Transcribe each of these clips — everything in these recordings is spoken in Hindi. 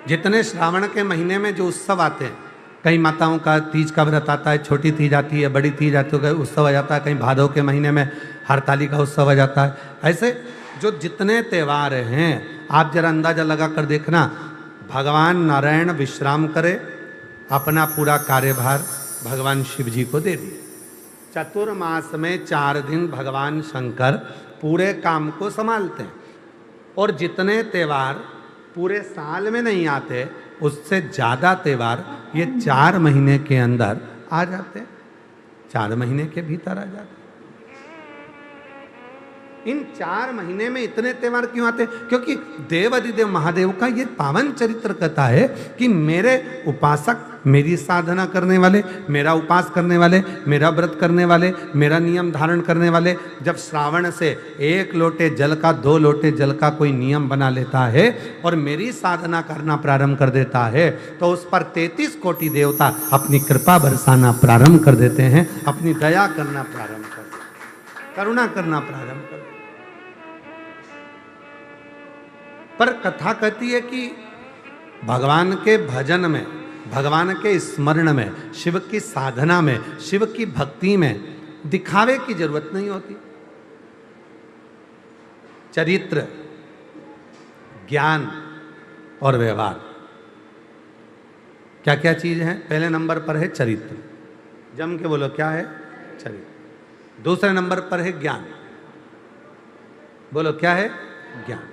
जितने श्रावण के महीने में जो उत्सव आते हैं, कई माताओं का तीज का व्रत आता है, छोटी तीज आती है, बड़ी तीज आती है, उत्सव आ जाता है, कहीं भादव के महीने में हरताली का उत्सव आ जाता है। ऐसे जो जितने त्यौहार हैं आप जरा अंदाजा लगा कर देखना, भगवान नारायण विश्राम करे, अपना पूरा कार्यभार भगवान शिव जी को दे दिए। चतुर्मास में 4 दिन भगवान शंकर पूरे काम को संभालते हैं, और जितने त्यौहार पूरे साल में नहीं आते उससे ज़्यादा त्यौहार ये 4 महीने के अंदर आ जाते हैं, 4 महीने के भीतर आ जाते हैं। इन 4 महीने में इतने त्यौहार क्यों आते हैं? क्योंकि देव अधिदेव महादेव का ये पावन चरित्र कहता है कि मेरे उपासक, मेरी साधना करने वाले, मेरा उपास करने वाले, मेरा व्रत करने वाले, मेरा नियम धारण करने वाले, जब श्रावण से 1 लोटे जल का 2 लोटे जल का कोई नियम बना लेता है और मेरी साधना करना प्रारंभ कर देता है, तो उस पर 33 कोटि देवता अपनी कृपा बरसाना प्रारंभ कर देते हैं, अपनी दया करना प्रारंभ कर देते हैं, करुणा करना प्रारंभ कर देते हैं। पर कथा कहती है कि भगवान के भजन में, भगवान के स्मरण में, शिव की साधना में, शिव की भक्ति में दिखावे की जरूरत नहीं होती। चरित्र, ज्ञान और व्यवहार, क्या क्या चीज है? पहले नंबर पर है चरित्र, जम के बोलो क्या है? चरित्र। दूसरे नंबर पर है ज्ञान, बोलो क्या है? ज्ञान।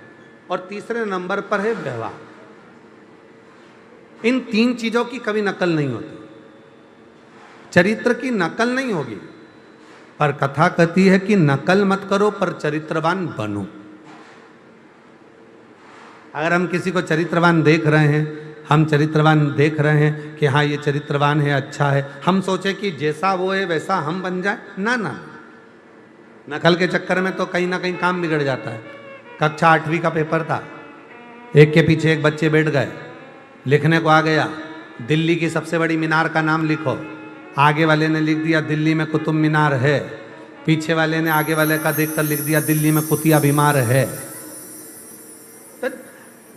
और तीसरे नंबर पर है व्यवहार। इन 3 चीजों की कभी नकल नहीं होती। चरित्र की नकल नहीं होगी, पर कथा कहती है कि नकल मत करो पर चरित्रवान बनो। अगर हम किसी को चरित्रवान देख रहे हैं, हम चरित्रवान देख रहे हैं कि हाँ ये चरित्रवान है, अच्छा है, हम सोचे कि जैसा वो है वैसा हम बन जाए, ना ना, नकल के चक्कर में तो कहीं ना कहीं काम बिगड़ जाता है। कक्षा 8वीं का पेपर था, एक के पीछे एक बच्चे बैठ गए, लिखने को आ गया दिल्ली की सबसे बड़ी मीनार का नाम लिखो। आगे वाले ने लिख दिया दिल्ली में कुतुब मीनार है, पीछे वाले ने आगे वाले का देखकर लिख दिया दिल्ली में कुतिया बीमार है। तो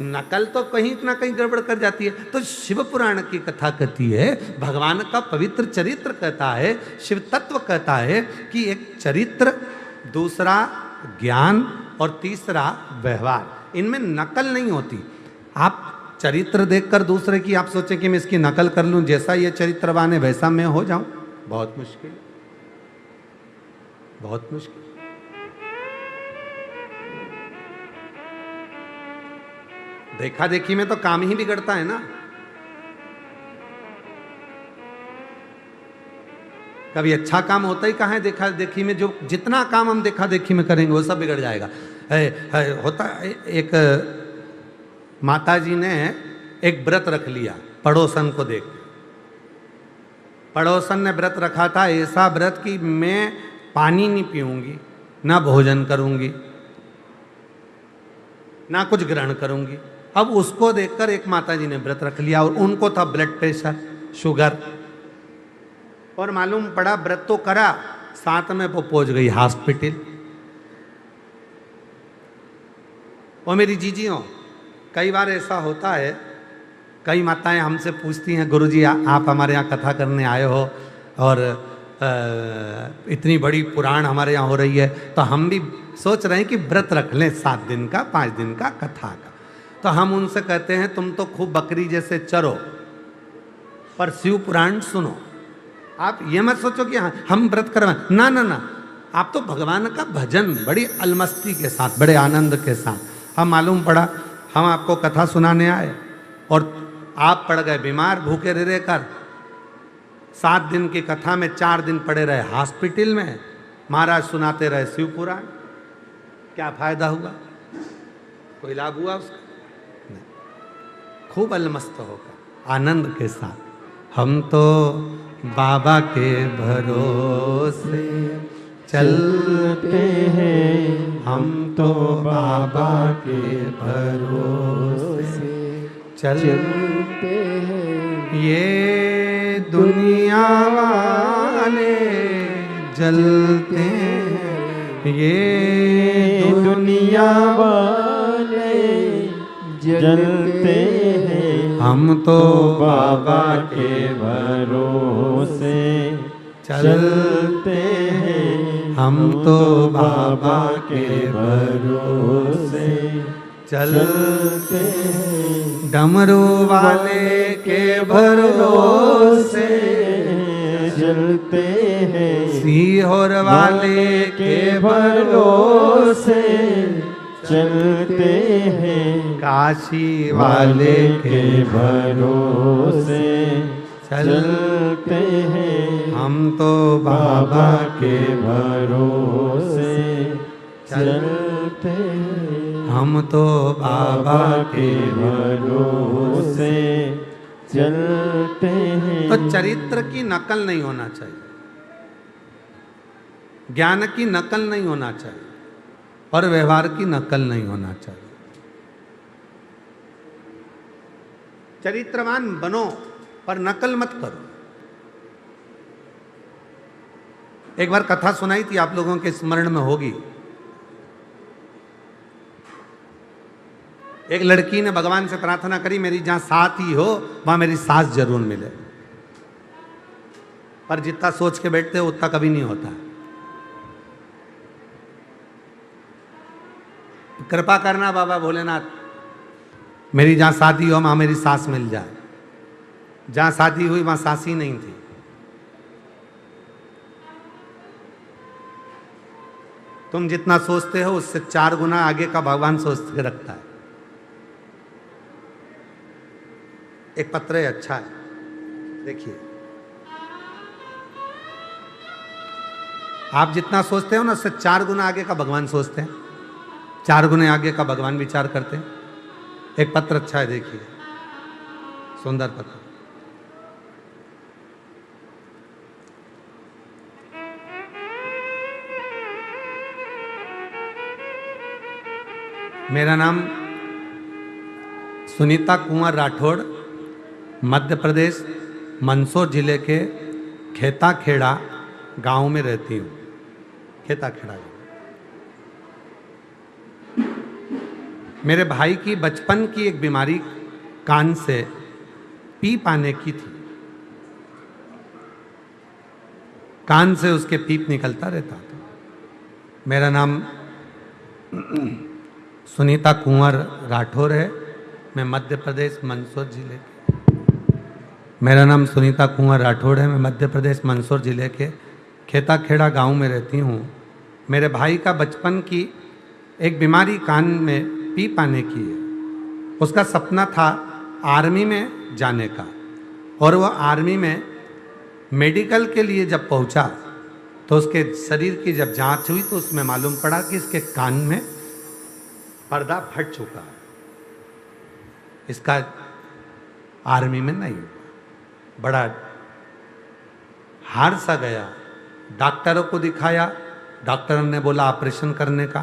नकल तो कहीं ना कहीं गड़बड़ कर जाती है। तो शिव पुराण की कथा कहती है, भगवान का पवित्र चरित्र कहता है, शिव तत्व कहता है कि एक चरित्र, दूसरा ज्ञान और तीसरा व्यवहार, इनमें नकल नहीं होती। आप चरित्र देखकर दूसरे की आप सोचें कि मैं इसकी नकल कर लूं, जैसा ये चरित्रवान है वैसा मैं हो जाऊं, बहुत मुश्किल, बहुत मुश्किल। देखा देखी में तो काम ही बिगड़ता है ना। कभी अच्छा काम होता ही कहाँ है देखा देखी में? जो जितना काम हम देखा देखी में करेंगे वो सब बिगड़ जाएगा। होता एक माता जी ने एक व्रत रख लिया पड़ोसन को देख। पड़ोसन ने व्रत रखा था, ऐसा व्रत कि मैं पानी नहीं पीऊंगी, ना भोजन करूंगी, ना कुछ ग्रहण करूंगी। अब उसको देखकर एक माता जी ने व्रत रख लिया, और उनको था ब्लड प्रेशर, शुगर, और मालूम पड़ा व्रत तो करा, साथ में वो पहुंच गई हॉस्पिटल। और मेरी जीजियों, कई बार ऐसा होता है, कई माताएं हमसे पूछती हैं गुरुजी आप हमारे यहाँ कथा करने आए हो और इतनी बड़ी पुराण हमारे यहाँ हो रही है, तो हम भी सोच रहे हैं कि व्रत रख लें 7 दिन का, 5 दिन का कथा का। तो हम उनसे कहते हैं तुम तो खूब बकरी जैसे चरो, पर शिव पुराण सुनो। आप ये मत सोचो कि हाँ हम व्रत करवाएं, ना ना ना, आप तो भगवान का भजन बड़ी अलमस्ती के साथ, बड़े आनंद के साथ। हम मालूम पड़ा हम आपको कथा सुनाने आए और आप पड़ गए बीमार, भूखे रह रहकर। 7 दिन की कथा में 4 दिन पड़े रहे हॉस्पिटल में, महाराज सुनाते रहे शिव पुराण। क्या फायदा हुआ? कोई लाभ हुआ उसका? नहीं। खूब अलमस्त होकर आनंद के साथ हम तो बाबा के भरोसे चलते हैं, हम तो बाबा के भरोसे चलते हैं। ये दुनिया वाले जलते हैं, ये दुनिया वाले जलते हैं, हम तो बाबा के भरोसे चलते हैं। हम तो बाबा के भरोसे चलते हैं। डमरू वाले के भरोसे चलते हैं। सीहोर वाले के भरोसे चलते हैं। काशी वाले के भरोसे चलते हैं। हम तो बाबा के भरोसे चलते हैं। हम तो बाबा के भरोसे चलते हैं। तो चरित्र की नकल नहीं होना चाहिए, ज्ञान की नकल नहीं होना चाहिए और व्यवहार की नकल नहीं होना चाहिए। चरित्रवान बनो पर नकल मत करो। एक बार कथा सुनाई थी, आप लोगों के स्मरण में होगी। एक लड़की ने भगवान से प्रार्थना करी, मेरी जहां साथी हो वहां मेरी सास जरूर मिले। पर जितना सोच के बैठते हो उतना कभी नहीं होता। कृपा करना बाबा भोलेनाथ, मेरी जहां शादी हो वहां मेरी सास मिल जाए। जहां शादी हुई वहां सास ही नहीं थी। तुम जितना सोचते हो उससे 4 गुना आगे का भगवान सोच के रखता है। एक पत्र है, अच्छा है, देखिए। आप जितना सोचते हो ना उससे 4 गुना आगे का भगवान सोचते हैं, 4 गुने आगे का भगवान विचार करते हैं। एक पत्र अच्छा है, देखिए, सुंदर पत्र। मेरा नाम सुनीता कुंवर राठौड़, मध्य प्रदेश मंदसौर जिले के खेता खेड़ा गांव में रहती हूँ। खेता खेड़ा गाँव। मेरे भाई की बचपन की एक बीमारी कान से पीप आने की थी। कान से उसके पीप निकलता रहता था। मेरा नाम सुनीता कुंवर राठौर है। मैं मध्य प्रदेश मंदसौर जिले के मेरा नाम सुनीता कुंवर राठौड़ है। मैं मध्य प्रदेश मंदसौर जिले के खेता खेड़ा गाँव में रहती हूँ। मेरे भाई का बचपन की एक बीमारी कान में पीप आने की है। उसका सपना था आर्मी में जाने का, और वह आर्मी में मेडिकल के लिए जब पहुंचा तो उसके शरीर की जब जांच हुई तो उसमें मालूम पड़ा कि इसके कान में पर्दा फट चुका है। इसका आर्मी में नहीं हुआ। बड़ा हार सा गया। डॉक्टरों को दिखाया, डॉक्टरों ने बोला ऑपरेशन करने का,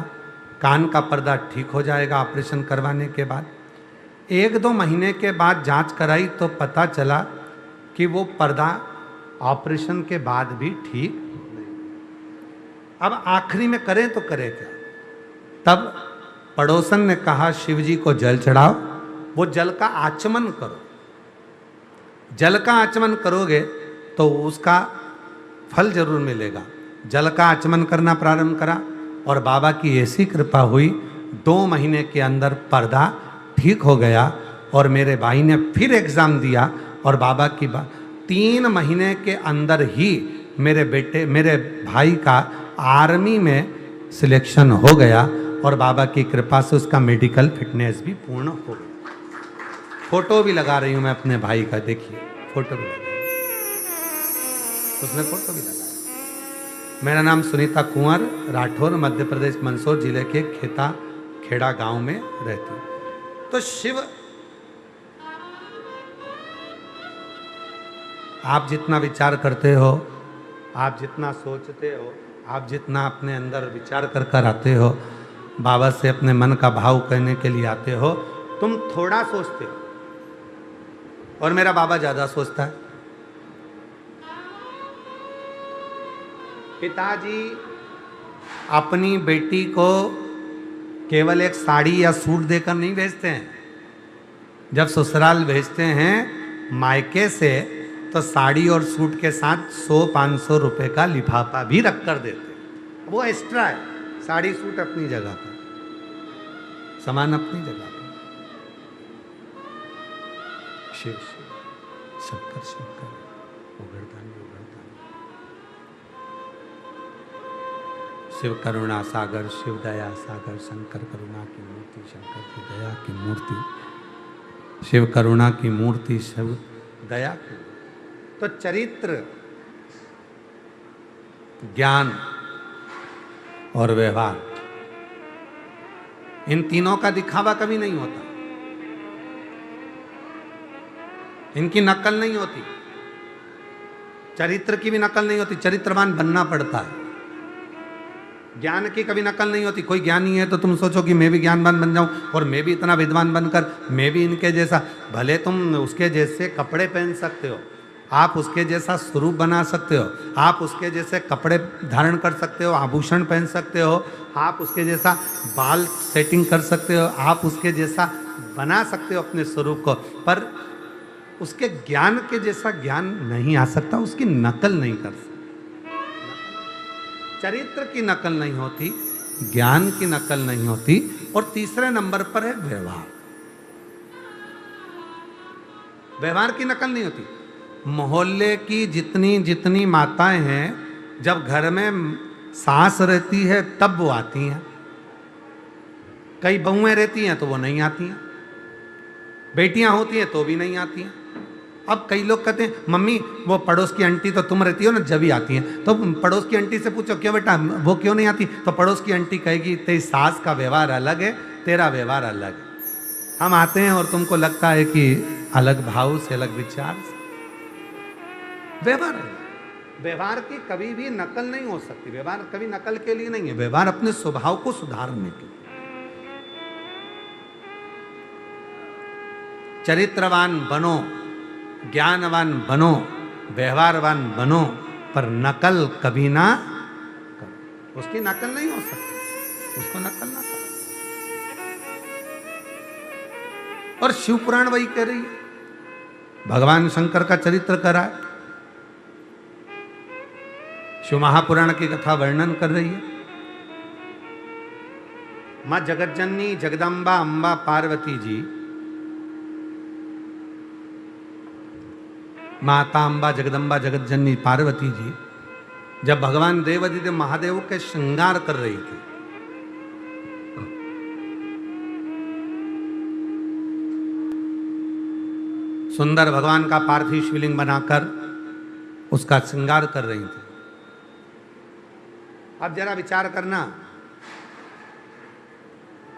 कान का पर्दा ठीक हो जाएगा ऑपरेशन करवाने के बाद। 1-2 महीने के बाद जांच कराई तो पता चला कि वो पर्दा ऑपरेशन के बाद भी ठीक नहीं। अब आखिरी में करें तो करें क्या। तब पड़ोसन ने कहा शिव जी को जल चढ़ाओ, वो जल का आचमन करो। जल का आचमन करोगे तो उसका फल जरूर मिलेगा। जल का आचमन करना प्रारंभ करा और बाबा की ऐसी कृपा हुई, 2 महीने के अंदर पर्दा ठीक हो गया। और मेरे भाई ने फिर एग्ज़ाम दिया और बाबा की 3 महीने के अंदर ही मेरे भाई का आर्मी में सिलेक्शन हो गया और बाबा की कृपा से उसका मेडिकल फिटनेस भी पूर्ण हो गया। फोटो भी लगा रही हूँ मैं अपने भाई का, देखिए फोटो भी लगा, उसने फोटो भी लगाया। मेरा नाम सुनीता कुंवर राठौर, मध्य प्रदेश मंदसौर जिले के खेता खेड़ा गांव में रहती हूँ। तो शिव, आप जितना विचार करते हो, आप जितना सोचते हो, आप जितना अपने अंदर विचार कर कर आते हो, बाबा से अपने मन का भाव कहने के लिए आते हो, तुम थोड़ा सोचते हो और मेरा बाबा ज़्यादा सोचता है। पिताजी अपनी बेटी को केवल एक साड़ी या सूट देकर नहीं भेजते हैं, जब ससुराल भेजते हैं मायके से तो साड़ी और सूट के साथ 100-500 रुपए का लिफाफा भी रख कर देते हैं। वो एक्स्ट्रा है, साड़ी सूट अपनी जगह पर, सामान अपनी जगह पर। शिव शिव शंकर शंकर उघड़दानी उघड़दानी। शिव करुणा सागर, शिव दया सागर, शंकर करुणा की मूर्ति, शंकर की दया की मूर्ति। शिव करुणा की मूर्ति, शिव दया की। तो चरित्र, ज्ञान और व्यवहार, इन तीनों का दिखावा कभी नहीं होता, इनकी नकल नहीं होती। चरित्र की भी नकल नहीं होती, चरित्रवान बनना पड़ता है। ज्ञान की कभी नकल नहीं होती। कोई ज्ञानी है तो तुम सोचो कि मैं भी ज्ञानवान बन जाऊं और मैं भी इतना विद्वान बनकर मैं भी इनके जैसा, भले तुम उसके जैसे कपड़े पहन सकते हो, आप उसके जैसा स्वरूप बना सकते हो, आप उसके जैसे कपड़े धारण कर सकते हो, आभूषण पहन सकते हो, आप उसके जैसा बाल सेटिंग कर सकते हो, आप उसके जैसा बना सकते हो अपने स्वरूप को, पर उसके ज्ञान के जैसा ज्ञान नहीं आ सकता, उसकी नकल नहीं कर सकता। चरित्र की नकल नहीं होती, ज्ञान की नकल नहीं होती। और तीसरे नंबर पर है व्यवहार। व्यवहार की नकल नहीं होती। मोहल्ले की जितनी जितनी माताएं हैं, जब घर में सास रहती है तब वो आती हैं, कई बहुएं रहती हैं तो वो नहीं आती हैं, बेटियां होती हैं तो भी नहीं आती हैं। अब कई लोग कहते हैं मम्मी वो पड़ोस की आंटी तो तुम रहती हो ना जब ही आती हैं, तो पड़ोस की आंटी से पूछो क्यों बेटा वो क्यों नहीं आती, तो पड़ोस की आंटी कहेगी तेरी सास का व्यवहार अलग है, तेरा व्यवहार अलग है। हम आते हैं और तुमको लगता है कि अलग भाव से, अलग विचार से। व्यवहार है, व्यवहार की कभी भी नकल नहीं हो सकती। व्यवहार कभी नकल के लिए नहीं है, व्यवहार अपने स्वभाव को सुधारने के लिए। चरित्रवान बनो, ज्ञानवान बनो, व्यवहारवान बनो, पर नकल कभी ना करो। उसकी नकल नहीं हो सकती, उसको नकल ना करो। और शिव पुराण वही कह रही है, भगवान शंकर का चरित्र करा है, शिव महापुराण की कथा वर्णन कर रही है। मां जगतजननी जगदम्बा अंबा पार्वती जी, माता अंबा जगदम्बा जगतजननी पार्वती जी जब भगवान देवादिदेव महादेव के श्रृंगार कर रही थी, सुंदर भगवान का पार्थिव शिवलिंग बनाकर उसका श्रृंगार कर रही थी। अब जरा विचार करना,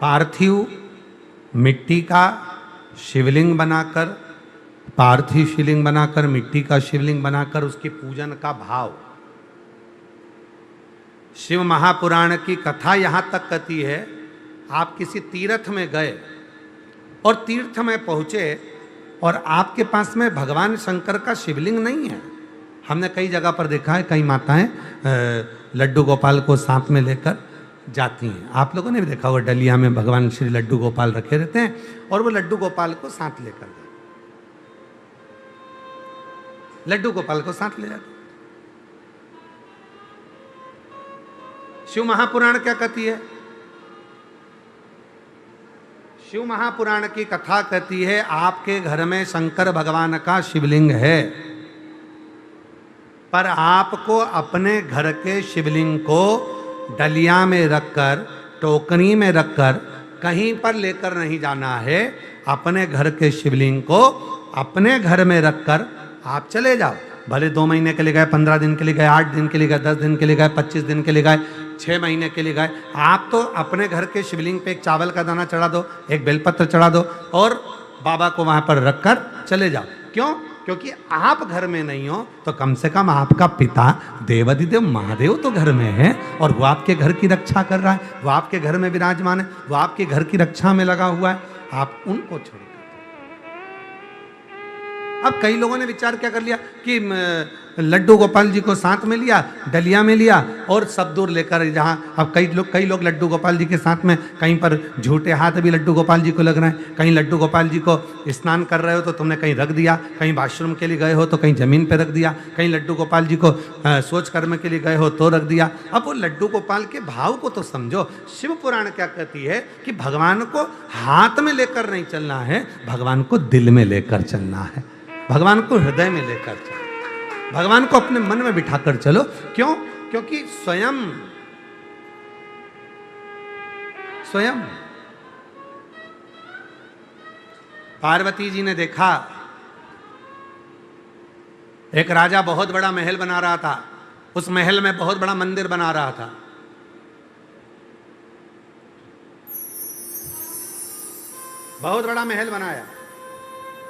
पार्थिव मिट्टी का शिवलिंग बनाकर, पार्थिव शिवलिंग बनाकर, मिट्टी का शिवलिंग बनाकर उसके पूजन का भाव। शिव महापुराण की कथा यहां तक कहती है, आप किसी तीर्थ में गए और तीर्थ में पहुंचे और आपके पास में भगवान शंकर का शिवलिंग नहीं है। हमने कई जगह पर देखा है, कई माताएं लड्डू गोपाल को साथ में लेकर जाती हैं। आप लोगों ने भी देखा होगा, डलिया में भगवान श्री लड्डू गोपाल रखे रहते हैं और वो लड्डू गोपाल को साथ लेकर गए, लड्डू गोपाल को साथ ले जाते। शिव महापुराण क्या कहती है? शिव महापुराण की कथा कहती है, आपके घर में शंकर भगवान का शिवलिंग है, पर आपको अपने घर के शिवलिंग को डलिया में रखकर, टोकरी में रखकर कहीं पर लेकर नहीं जाना है। अपने घर के शिवलिंग को अपने घर में रखकर आप चले जाओ। भले 2 महीने के लिए गए, 15 दिन के लिए गए, 8 दिन के लिए गए, 10 दिन के लिए गए, 25 दिन के लिए गए, 6 महीने के लिए गए, आप तो अपने घर के शिवलिंग पे एक चावल का दाना चढ़ा दो, एक बेलपत्र चढ़ा दो और बाबा को वहां पर रखकर चले जाओ। क्यों? क्योंकि आप घर में नहीं हो तो कम से कम आपका पिता देवादिदेव महादेव तो घर में है और वो आपके घर की रक्षा कर रहा है, वो आपके घर में विराजमान है, वो आपके घर की रक्षा में लगा हुआ है। आप उनको छोड़कर अब कई लोगों ने विचार क्या कर लिया कि लड्डू गोपाल जी को साथ में लिया, डलिया में लिया और सब दूर लेकर जहाँ अब कई लोग लड्डू गोपाल जी के साथ में कहीं पर झूठे हाथ भी लड्डू गोपाल जी को लग रहे हैं, कहीं लड्डू गोपाल जी को स्नान कर रहे हो तो तुमने कहीं रख दिया, कहीं वॉशरूम के लिए गए हो तो कहीं जमीन पर रख दिया, कहीं लड्डू गोपाल जी को सोच कर्म के लिए गए हो तो रख दिया। अब वो लड्डू गोपाल के भाव को तो समझो। शिव पुराण क्या कहती है कि भगवान को हाथ में लेकर नहीं चलना है, भगवान को दिल में लेकर चलना है, भगवान को हृदय में लेकर चलो, भगवान को अपने मन में बिठाकर चलो। क्यों? क्योंकि स्वयं पार्वती जी ने देखा एक राजा बहुत बड़ा महल बना रहा था, उस महल में बहुत बड़ा मंदिर बना रहा था। बहुत बड़ा महल बनाया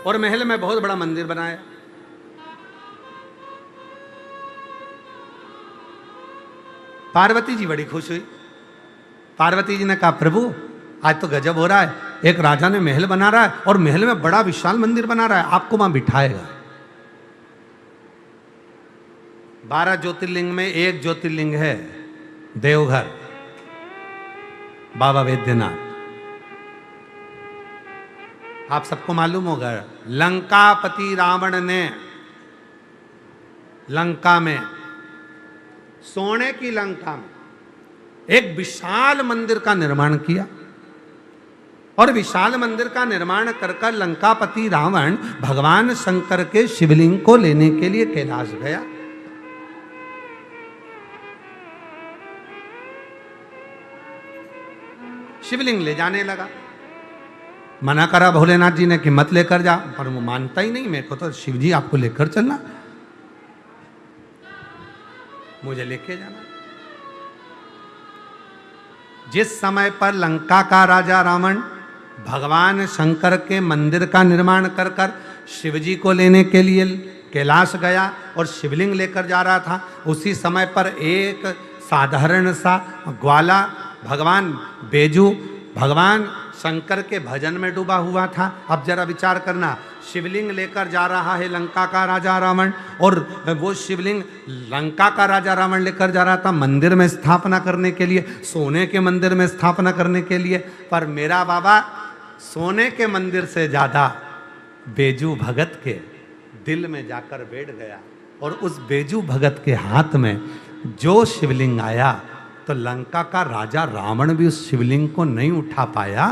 और महल में बहुत बड़ा मंदिर बनाया। पार्वती जी बड़ी खुश हुई। पार्वती जी ने कहा प्रभु आज तो गजब हो रहा है, एक राजा ने महल बना रहा है और महल में बड़ा विशाल मंदिर बना रहा है, आपको वहां बिठाएगा। 12 ज्योतिर्लिंग में एक ज्योतिर्लिंग है देवघर, बाबा वैद्यनाथ। आप सबको मालूम होगा लंकापति रावण ने लंका में, सोने की लंका में एक विशाल मंदिर का निर्माण किया और विशाल मंदिर का निर्माण कर लंकापति रावण भगवान शंकर के शिवलिंग को लेने के लिए कैलाश गया। शिवलिंग ले जाने लगा, मना करा भोलेनाथ जी ने कि मत लेकर जा, पर वो मानता ही नहीं, मेरे को तो शिव जी आपको लेकर चलना, मुझे लेके जाना। जिस समय पर लंका का राजा रावण भगवान शंकर के मंदिर का निर्माण कर शिवजी को लेने के लिए कैलाश गया और शिवलिंग लेकर जा रहा था, उसी समय पर एक साधारण सा ग्वाला भगवान बेजू भगवान शंकर के भजन में डूबा हुआ था। अब जरा विचार करना, शिवलिंग लेकर जा रहा है लंका का राजा रावण और वो शिवलिंग लंका का राजा रावण लेकर जा रहा था मंदिर में स्थापना करने के लिए, सोने के मंदिर में स्थापना करने के लिए। पर मेरा बाबा सोने के मंदिर से ज्यादा बेजू भगत के दिल में जाकर बैठ गया और उस बेजू भगत के हाथ में जो शिवलिंग आया तो लंका का राजा रावण भी उस शिवलिंग को नहीं उठा पाया,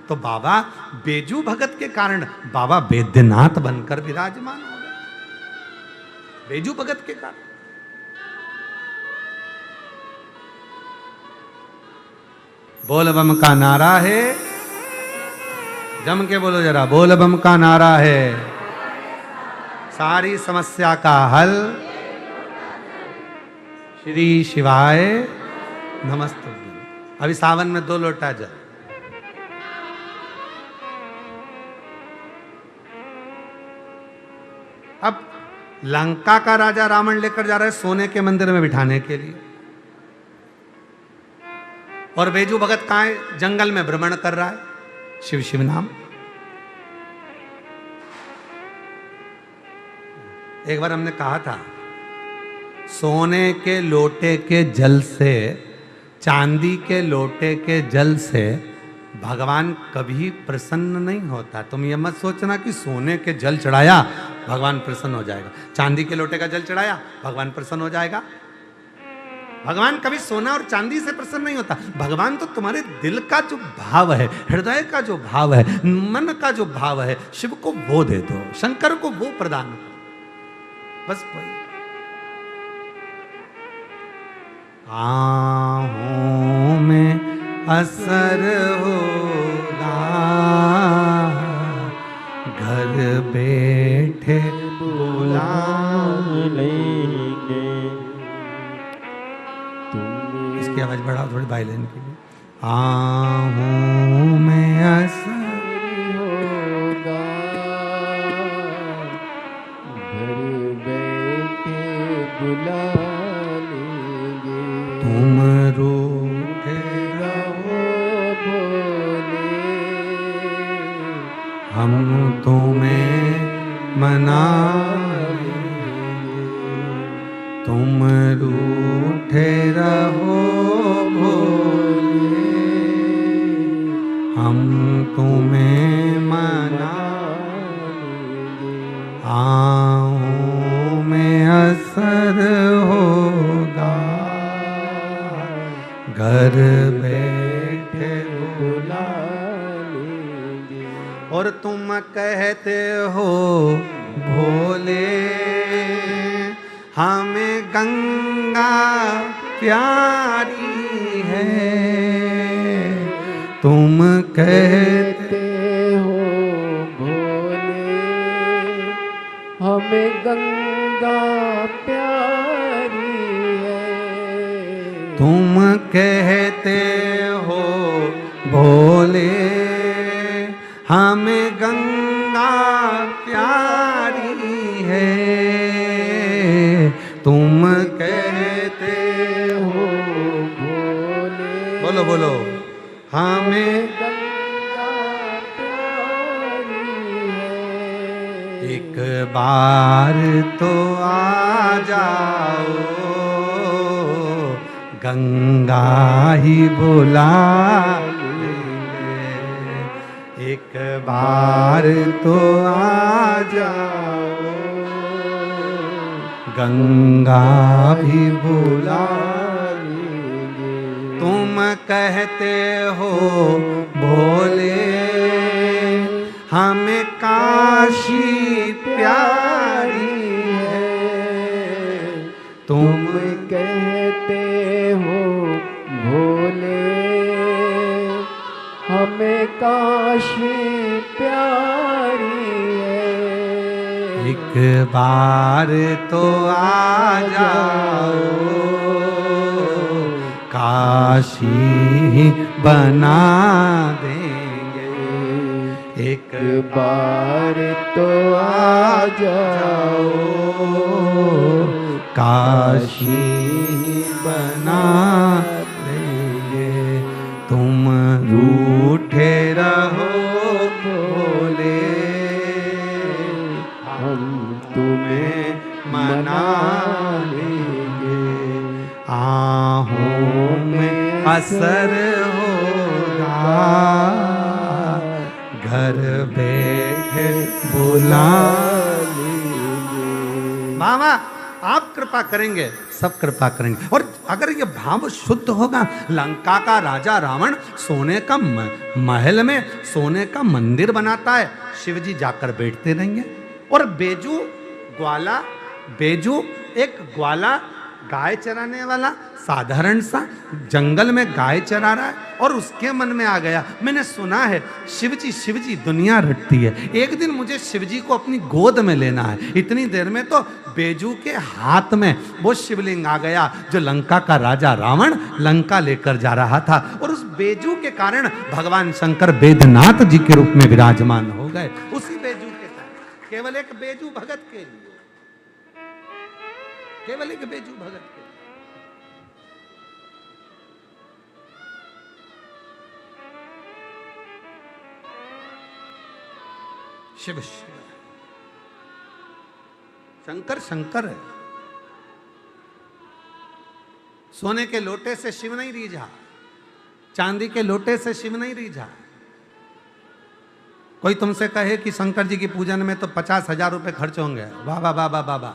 तो बाबा बेजू भगत के कारण बाबा वैद्यनाथ बनकर विराजमान हो गए, बेजू भगत के कारण। बोल बम का नारा है, जम के बोलो जरा, बोल बम का नारा है, सारी समस्या का हल श्री शिवाय नमस्ते। अभी सावन में 2 लोटा जल। अब लंका का राजा रावण लेकर जा रहा है सोने के मंदिर में बिठाने के लिए और बेजू भगत कहाँ है? जंगल में भ्रमण कर रहा है, शिव शिव नाम। एक बार हमने कहा था सोने के लोटे के जल से, चांदी के लोटे के जल से भगवान कभी प्रसन्न नहीं होता। तुम ये मत सोचना कि सोने के जल चढ़ाया भगवान प्रसन्न हो जाएगा, चांदी के लोटे का जल चढ़ाया भगवान प्रसन्न हो जाएगा। भगवान कभी सोना और चांदी से प्रसन्न नहीं होता। भगवान तो तुम्हारे दिल का जो भाव है, हृदय का जो भाव है, मन का जो भाव है, शिव को वो दे दो, शंकर को वो प्रदान करो, बस वही। आहों में असर होगा, घर बैठे बुला लेंगे। इसकी आवाज बढ़ाओ थोड़ी वायलिन की भी। आहों में असर होगा, घर बैठे बुला लेंगे। तुम रूठे रहो भोले, हम तुम्हें मना तुम रूठे रहो भोले, हम तुम्हें मना आँखों में असर होगा, घर बैठे बुला लेंगे। और तुम कहते हो भोले हमें गंगा प्यारी है, तुम कहते हो भोले हमें गंगा प्यारी है, तुम कहते हो भोले हमें गंगा प्यारी है, तुम कहते हो भोले बोलो बोलो हमें गंगा प्यारी है। एक बार तो आ जाओ, गंगा ही बुला लेंगे, एक बार तो आ जाओ, गंगा भी बुला लेंगे। तुम कहते हो भोले हमें काशी प्यारी है, तुम कहते हो भोले हमें काशी प्यारी है। एक बार तो आ जाओ, काशी बना देंगे, एक बार तो आ जाओ, काशी बना देंगे। तुम रूठे रहो भोले, हम तुम्हें मना लेंगे, आहों में असर होगा, घर बैठे बुला लेंगे। मामा आप कृपा करेंगे, सब कृपा करेंगे। और अगर ये भाव शुद्ध होगा, लंका का राजा रावण सोने का महल में सोने का मंदिर बनाता है, शिव जी जाकर बैठते रहेंगे। और बेजू ग्वाला, बेजू एक ग्वाला गाय चराने वाला साधारण सा जंगल में गाय चरा रहा है, और उसके मन में आ गया, मैंने सुना है शिव जी दुनिया रटती है, एक दिन मुझे शिव जी को अपनी गोद में लेना है। इतनी देर में तो बेजू के हाथ में वो शिवलिंग आ गया जो लंका का राजा रावण लंका लेकर जा रहा था। और उस बेजू के कारण भगवान शंकर बैद्यनाथ जी के रूप में विराजमान हो गए। उसी बेजू के कारण, केवल एक बेजू भगत के लिए, केवल एक बेजू भगत के लिए। शिव शिव, शंकर शंकर है। सोने के लोटे से शिव नहीं रीझा, चांदी के लोटे से शिव नहीं रीझा। कोई तुमसे कहे कि शंकर जी की पूजन में तो 50,000 रुपए खर्च होंगे, बाबा बाबा बाबा,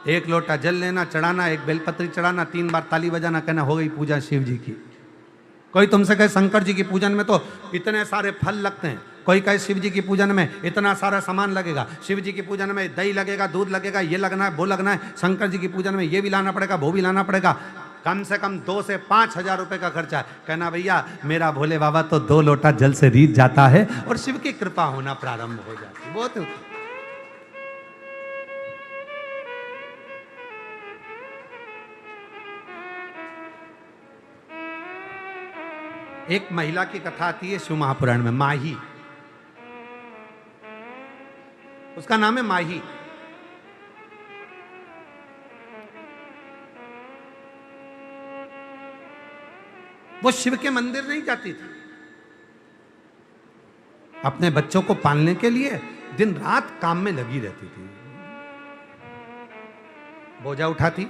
एक लोटा जल लेना, चढ़ाना, एक बेलपत्री चढ़ाना, 3 बार ताली बजाना, कहना हो गई पूजा शिव जी की। कोई तुमसे कहे शंकर जी की पूजन में तो इतने सारे फल लगते हैं, कोई कहे शिव जी की पूजन में इतना सारा सामान लगेगा, शिव जी की पूजन में दही लगेगा, दूध लगेगा, ये लगना है, वो लगना है, शंकर जी की पूजन में ये भी लाना पड़ेगा, वो भी लाना पड़ेगा, कम से कम 2 से 5,000 रुपए का खर्चा है। कहना भैया मेरा भोले बाबा तो 2 लोटा जल से रीझ जाता है और शिव की कृपा होना प्रारंभ हो जाती है। बहुत एक महिला की कथा आती है शिव महापुराण में, माही, उसका नाम है माही। वो शिव के मंदिर नहीं जाती थी, अपने बच्चों को पालने के लिए दिन रात काम में लगी रहती थी। बोझा उठाती,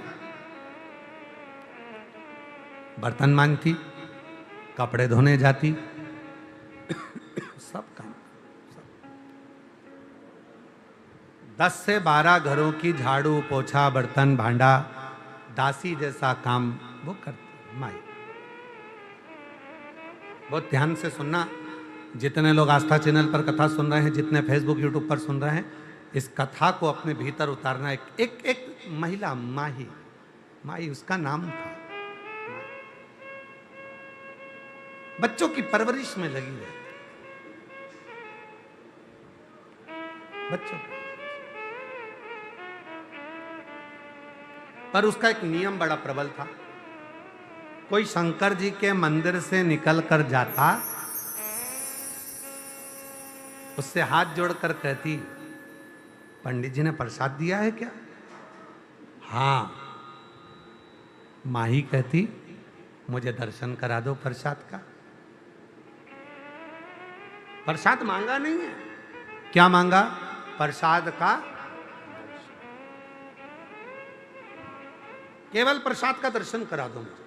बर्तन मांजती, कपड़े धोने जाती, सब काम। 10 से 12 घरों की झाड़ू पोछा बर्तन भांडा दासी जैसा काम वो करती माई। बहुत ध्यान से सुनना, जितने लोग आस्था चैनल पर कथा सुन रहे हैं, जितने फेसबुक यूट्यूब पर सुन रहे हैं, इस कथा को अपने भीतर उतारना। एक महिला माही, माही उसका नाम था, बच्चों की परवरिश में लगी रहती, बच्चों। पर उसका एक नियम बड़ा प्रबल था। कोई शंकर जी के मंदिर से निकल कर जाता, उससे हाथ जोड़कर कहती, पंडित जी ने प्रसाद दिया है क्या? हाँ। माही कहती, मुझे दर्शन करा दो प्रसाद का। प्रसाद मांगा नहीं है, क्या मांगा? प्रसाद का, केवल प्रसाद का दर्शन करा दो मुझे।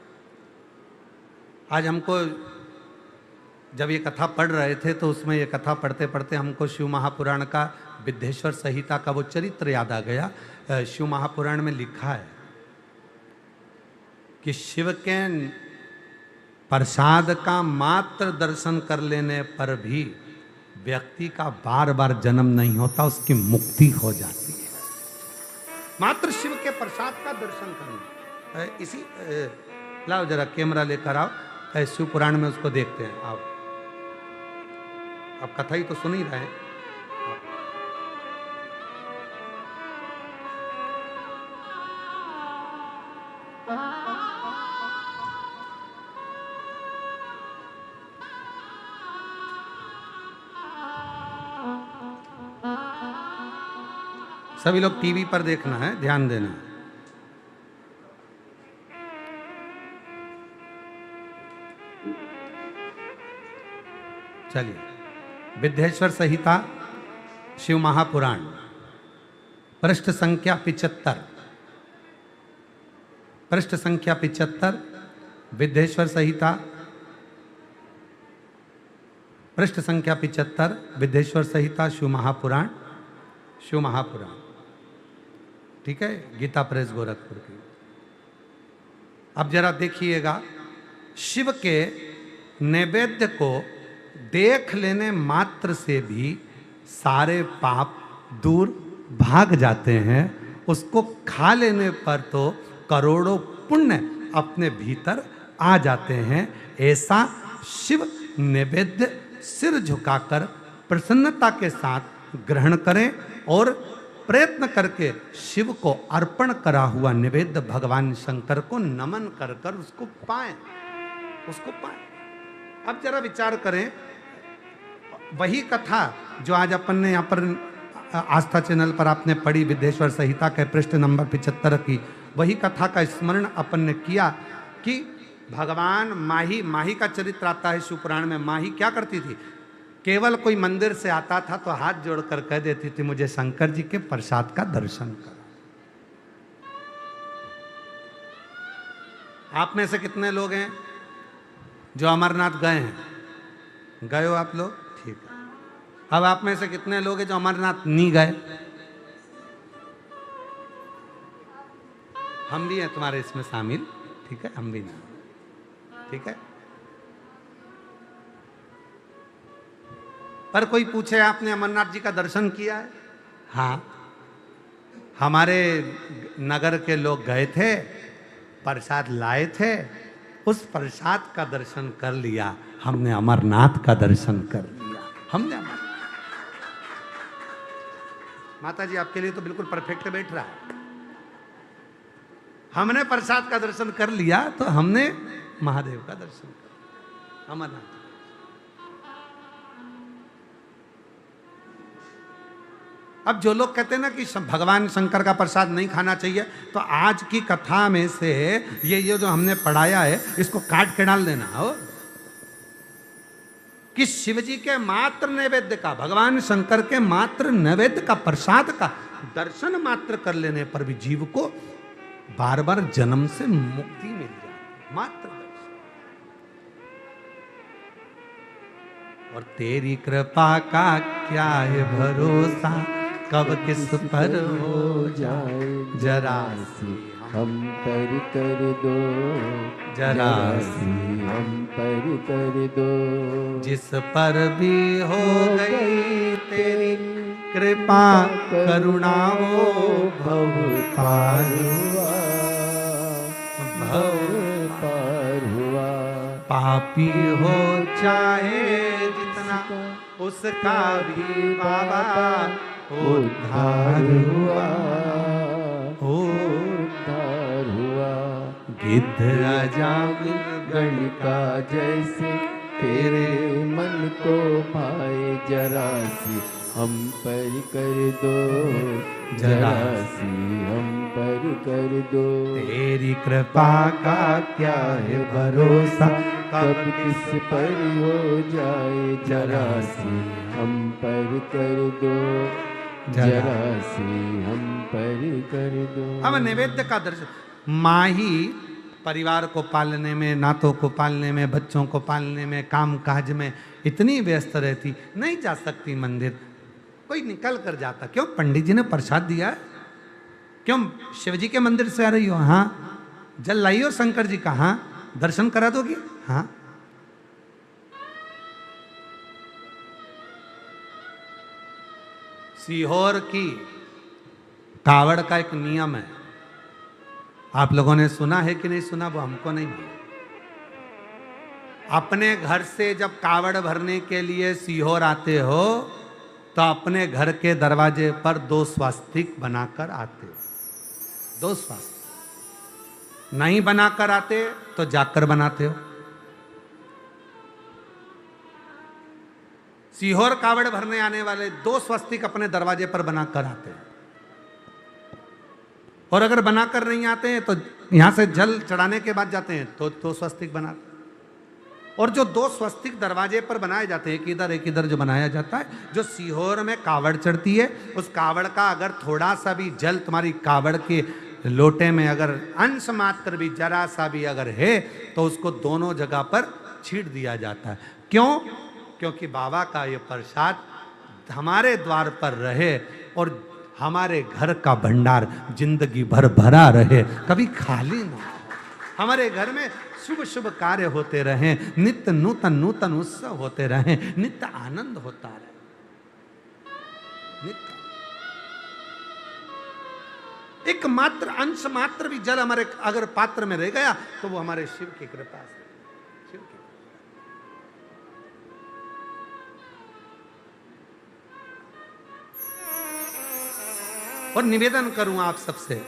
आज हमको जब ये कथा पढ़ रहे थे तो उसमें ये कथा पढ़ते पढ़ते हमको शिव महापुराण का विद्धेश्वर संहिता का वो चरित्र याद आ गया। शिव महापुराण में लिखा है कि शिव के प्रसाद का मात्र दर्शन कर लेने पर भी व्यक्ति का बार बार जन्म नहीं होता, उसकी मुक्ति हो जाती है। मात्र शिव के प्रसाद का दर्शन करना। इसी लाओ जरा कैमरा लेकर आओ, शिव पुराण में उसको देखते हैं। आओ, अब कथा ही तो सुन ही रहे हैं। सभी लोग टीवी पर देखना है, ध्यान देना। चलिए, विद्धेश्वर संहिता शिव महापुराण पृष्ठ संख्या 75, पृष्ठ संख्या 75, विद्धेश्वर संहिता पृष्ठ संख्या 75, विद्धेश्वर संहिता शिव महापुराण, शिव महापुराण, ठीक है, गीता प्रेस गोरखपुर की। अब जरा देखिएगा, शिव के नैवेद्य को देख लेने मात्र से भी सारे पाप दूर भाग जाते हैं। उसको खा लेने पर तो करोड़ों पुण्य अपने भीतर आ जाते हैं। ऐसा शिव नैवेद्य सिर झुकाकर प्रसन्नता के साथ ग्रहण करें और प्रयत्न करके शिव को अर्पण करा हुआ निवेद्य भगवान शंकर को नमन कर कर उसको पाएं, उसको पाएं। अब जरा विचार करें, वही कथा जो आज अपन ने यहाँ पर आस्था चैनल पर आपने पढ़ी, विद्धेश्वर संहिता के पृष्ठ नंबर 75 की, वही कथा का स्मरण अपन ने किया कि भगवान माही, माही का चरित्र आता है शिव पुराण में। माही क्या करती थी? केवल कोई मंदिर से आता था तो हाथ जोड़कर कह देती थी, मुझे शंकर जी के प्रसाद का दर्शन करो। आप में से कितने लोग हैं जो अमरनाथ गए हैं? गए हो आप लोग? ठीक है। अब आप में से कितने लोग हैं जो अमरनाथ नहीं गए? हम भी हैं तुम्हारे इसमें शामिल, ठीक है, हम भी नहीं, ठीक है। पर कोई पूछे आपने अमरनाथ जी का दर्शन किया है? हाँ, हमारे नगर के लोग गए थे, प्रसाद लाए थे, उस प्रसाद का दर्शन कर लिया, हमने अमरनाथ का दर्शन कर लिया, हमने अमरनाथ। माता जी आपके लिए तो बिल्कुल परफेक्ट बैठ रहा है। हमने प्रसाद का दर्शन कर लिया तो हमने महादेव का दर्शन कर लिया, अमरनाथ। अब जो लोग कहते हैं ना कि भगवान शंकर का प्रसाद नहीं खाना चाहिए, तो आज की कथा में से ये जो हमने पढ़ाया है इसको काट के डाल देना हो। कि शिव जी के मात्र नैवेद्य का, भगवान शंकर के मात्र नैवेद्य का, प्रसाद का दर्शन मात्र कर लेने पर भी जीव को बार बार जन्म से मुक्ति मिल जाती, मात्र दर्शन। और तेरी कृपा का क्या है भरोसा, कब किस पर हो जाए जरा सी हम पर कर दो, जरा सी हम पर कर दो। जिस पर भी हो गई तेरी कृपा करुणा वो भव पार हुआ, भव पार हुआ। पापी हो चाहे जितना उसका भी बाबा उद्धार हुआ, उद्धार हुआ। गिद्ध अजामिल गणिका जैसे तेरे मन को भाए, जरा सी हम पर कर दो, जरा सी हम पर कर दो। तेरी कृपा का क्या है भरोसा, कब किस पर हो जाए जरा सी हम पर कर दो, जरा सी हम पर कर दो। अब नैवेद्य का दर्शन। माँ ही परिवार को पालने में, नातों को पालने में, बच्चों को पालने में, काम काज में इतनी व्यस्त रहती, नहीं जा सकती मंदिर। कोई निकल कर जाता, क्यों पंडित जी ने प्रसाद दिया है, क्यों शिव जी के मंदिर से आ रही हो, हाँ जल लाई हो शंकर जी का, हाँ दर्शन करा दोगी, हाँ। सीहोर की कावड़ का एक नियम है, आप लोगों ने सुना है कि नहीं सुना वो हमको नहीं मालूम। अपने घर से जब कावड़ भरने के लिए सीहोर आते हो तो अपने घर के दरवाजे पर 2 स्वास्तिक बनाकर आते हो, 2 स्वास्तिक। नहीं बनाकर आते तो जाकर बनाते हो। सीहोर कावड़ भरने आने वाले 2 स्वस्तिक अपने दरवाजे पर बनाकर आते हैं, और अगर बनाकर नहीं आते हैं तो यहां से जल चढ़ाने के बाद जाते हैं तो 2 स्वस्तिक बनाते हैं। और जो 2 स्वस्तिक दरवाजे पर बनाए जाते हैं, एक इधर जो बनाया जाता है, जो सीहोर में कावड़ चढ़ती है, उस कावड़ का अगर थोड़ा सा भी जल तुम्हारी कावड़ के लोटे में अगर अंश मात्र भी जरा सा भी अगर है तो उसको दोनों जगह पर छीट दिया जाता है। क्यों? क्योंकि बाबा का ये प्रसाद हमारे द्वार पर रहे और हमारे घर का भंडार जिंदगी भर भरा रहे, कभी खाली ना हो। हमारे घर में शुभ शुभ कार्य होते रहें, नित्य नूतन नूतन उत्सव होते रहें, नित्य आनंद होता रहे, नित्य। एक मात्र अंश मात्र भी जल हमारे अगर पात्र में रह गया तो वो हमारे शिव की कृपा से, शिव की। और निवेदन करूं आप सबसे,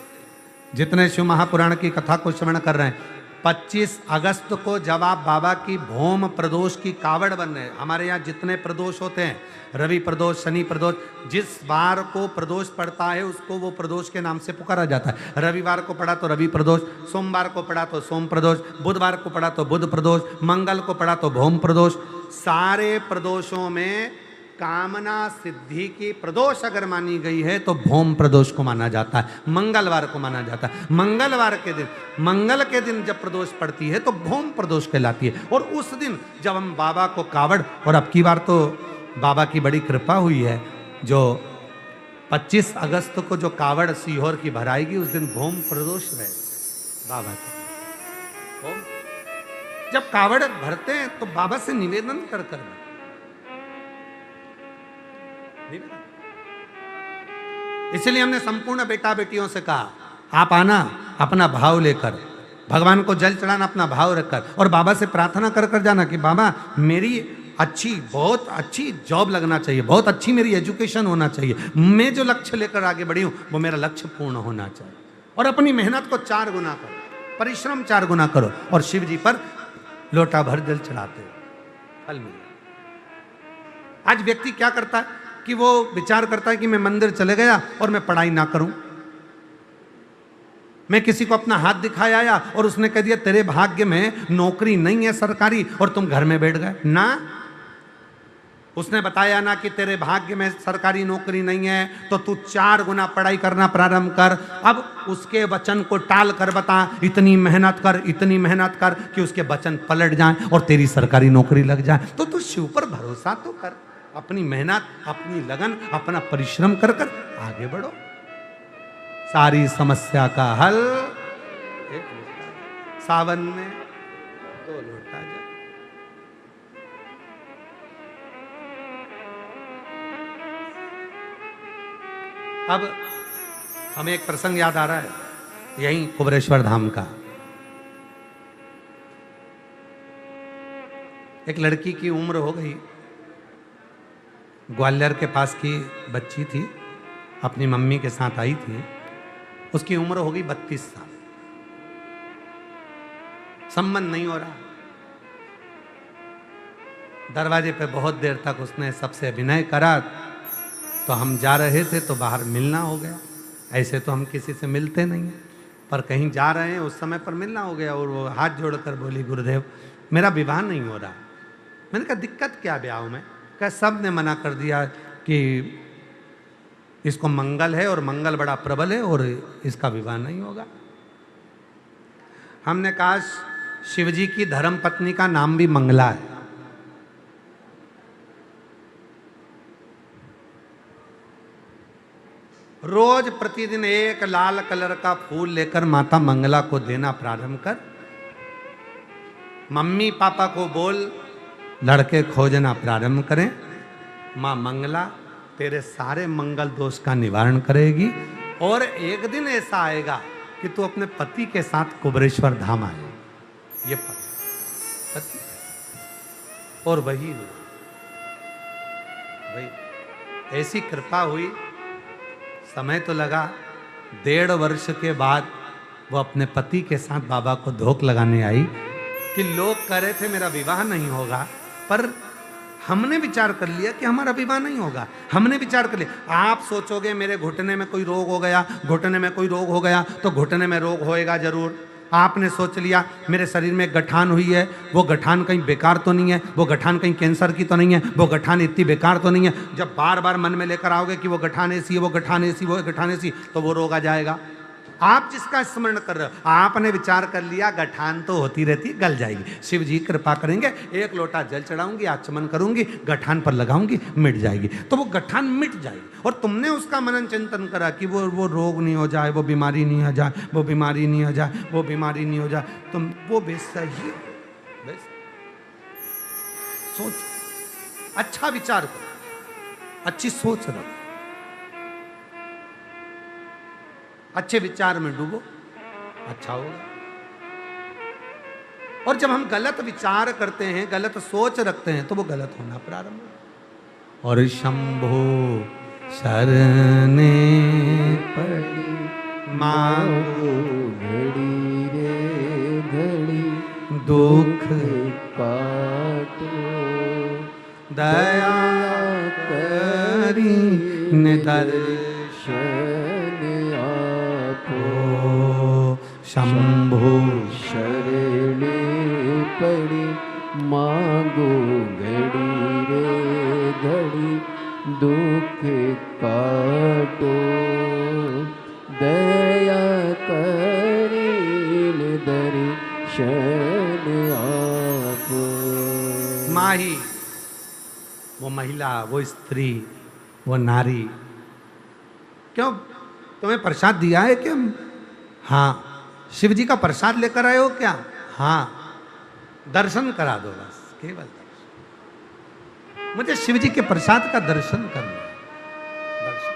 जितने शिव महापुराण की कथा को श्रवण कर रहे हैं, 25 अगस्त को जब आप बाबा की भौम प्रदोष की कावड़ बन रहे हैं, हमारे यहाँ जितने प्रदोष होते हैं, रवि प्रदोष, शनि प्रदोष, जिस बार को प्रदोष पड़ता है उसको वो प्रदोष के नाम से पुकारा जाता है। रविवार को पड़ा तो रवि प्रदोष, सोमवार को पड़ा तो सोम प्रदोष, बुधवार को पड़ा तो बुध प्रदोष, मंगल को पड़ा तो भौम प्रदोष। सारे प्रदोषों में कामना सिद्धि की प्रदोष अगर मानी गई है तो भौम प्रदोष को माना जाता है, मंगलवार को माना जाता है। मंगलवार के दिन, मंगल के दिन जब प्रदोष पड़ती है तो भौम प्रदोष कहलाती है। और उस दिन जब हम बाबा को कावड़, और अब की बार तो बाबा की बड़ी कृपा हुई है, जो 25 अगस्त को जो कावड़ सीहोर की भराएगी उस दिन भौम प्रदोष रहे बाबा को। जब कावड़ भरते हैं तो बाबा से निवेदन कर इसलिए हमने संपूर्ण बेटा बेटियों से कहा, आप आना अपना भाव लेकर, भगवान को जल चढ़ाना अपना भाव रखकर, और बाबा से प्रार्थना कर कर जाना कि बाबा मेरी अच्छी, बहुत अच्छी जॉब लगना चाहिए, बहुत अच्छी मेरी एजुकेशन होना चाहिए, मैं जो लक्ष्य लेकर आगे बढ़ी हूं वो मेरा लक्ष्य पूर्ण होना चाहिए। और अपनी मेहनत को 4 गुना करो, परिश्रम 4 गुना करो, और शिव जी पर लोटा भर जल चढ़ाते हो, फल मिलेगा। आज व्यक्ति क्या करता है कि वो विचार करता है कि मैं मंदिर चले गया और मैं पढ़ाई ना करूं, मैं किसी को अपना हाथ दिखाए आया और उसने कह दिया तेरे भाग्य में नौकरी नहीं है सरकारी और तुम घर में बैठ गए। ना, उसने बताया ना कि तेरे भाग्य में सरकारी नौकरी नहीं है तो तू 4 गुना पढ़ाई करना प्रारंभ कर। अब उसके वचन को टाल कर बता, इतनी मेहनत कर, इतनी मेहनत कर कि उसके वचन पलट जाएं और तेरी सरकारी नौकरी लग जाए। तो तू शिव पर भरोसा तो कर, अपनी मेहनत, अपनी लगन, अपना परिश्रम कर कर आगे बढ़ो। सारी समस्या का हल एक लोटा, सावन में 2 लोटा जल। अब हमें एक प्रसंग याद आ रहा है, यहीं कुबरेश्वर धाम का। एक लड़की की उम्र हो गई, ग्वालियर के पास की बच्ची थी, अपनी मम्मी के साथ आई थी। उसकी उम्र हो गई 32 साल, संबंध नहीं हो रहा। दरवाजे पे बहुत देर तक उसने सबसे अभिनय करा, तो हम जा रहे थे तो बाहर मिलना हो गया। ऐसे तो हम किसी से मिलते नहीं हैं, पर कहीं जा रहे हैं उस समय पर मिलना हो गया। और वो हाथ जोड़कर बोली, गुरुदेव मेरा विवाह नहीं हो रहा। मैंने कहा दिक्कत क्या ब्याह में? कहा सब ने मना कर दिया कि इसको मंगल है और मंगल बड़ा प्रबल है और इसका विवाह नहीं होगा। हमने कहा शिवजी की धर्म पत्नी का नाम भी मंगला है। रोज प्रतिदिन 1 लाल कलर का फूल लेकर माता मंगला को देना प्रारंभ कर। मम्मी पापा को बोल लड़के खोजना प्रारंभ करें। माँ मंगला तेरे सारे मंगल दोष का निवारण करेगी और एक दिन ऐसा आएगा कि तू अपने पति के साथ कुबरेश्वर धाम आए। ये पति और वही ऐसी कृपा हुई। समय तो लगा, 1.5 वर्ष के बाद वो अपने पति के साथ बाबा को धोख लगाने आई कि लोग कह रहे थे मेरा विवाह नहीं होगा, पर हमने विचार कर लिया कि हमारा विवाह नहीं होगा। हमने विचार कर लिया। आप सोचोगे मेरे घुटने में कोई रोग हो गया, घुटने में कोई रोग हो गया तो घुटने में रोग होएगा जरूर। आपने सोच लिया मेरे शरीर में गठान हुई है, वो गठान कहीं बेकार तो नहीं है, वो गठान कहीं कैंसर की तो नहीं है, वो गठान इतनी बेकार तो नहीं है। जब बार बार मन में लेकर आओगे कि वो गठान ऐसी है, वो गठान ऐसी, वो गठान ऐसी, तो वो रोग आ जाएगा। आप जिसका स्मरण कर रहे हो, आपने विचार कर लिया गठान तो होती रहती, गल जाएगी, शिव जी कृपा करेंगे, 1 लोटा जल चढ़ाऊंगी, आचमन करूंगी, गठान पर लगाऊंगी, मिट जाएगी। तो वो गठान मिट जाएगी। और तुमने उसका मनन चिंतन करा कि वो रोग नहीं हो जाए, वो बीमारी नहीं हो जाए, वो बीमारी नहीं हो जाए, वो बीमारी नहीं हो जाए, तुम वो बेसही सोच, अच्छा विचार करो, अच्छी सोच रखो, अच्छे विचार में डूबो, अच्छा होगा। और जब हम गलत विचार करते हैं, गलत सोच रखते हैं, तो वो गलत होना प्रारंभ हो। और शंभो शरणे पड़ी मांगो घड़ी रे घड़ी दुख काटो दया करी निदर्शन आपो। शंभो शरणे पड़ी मांगो घड़ी रे घड़ी दुख काटो दया करीन दर्शन आपो। माही, वो महिला, वो स्त्री, वो नारी, क्यों तुम्हें प्रसाद दिया है क्या? हाँ। शिव जी का प्रसाद लेकर आए हो क्या? हाँ। दर्शन करा दो बस, केवल दर्शन। मुझे शिव जी के प्रसाद का दर्शन करना है। दर्शन।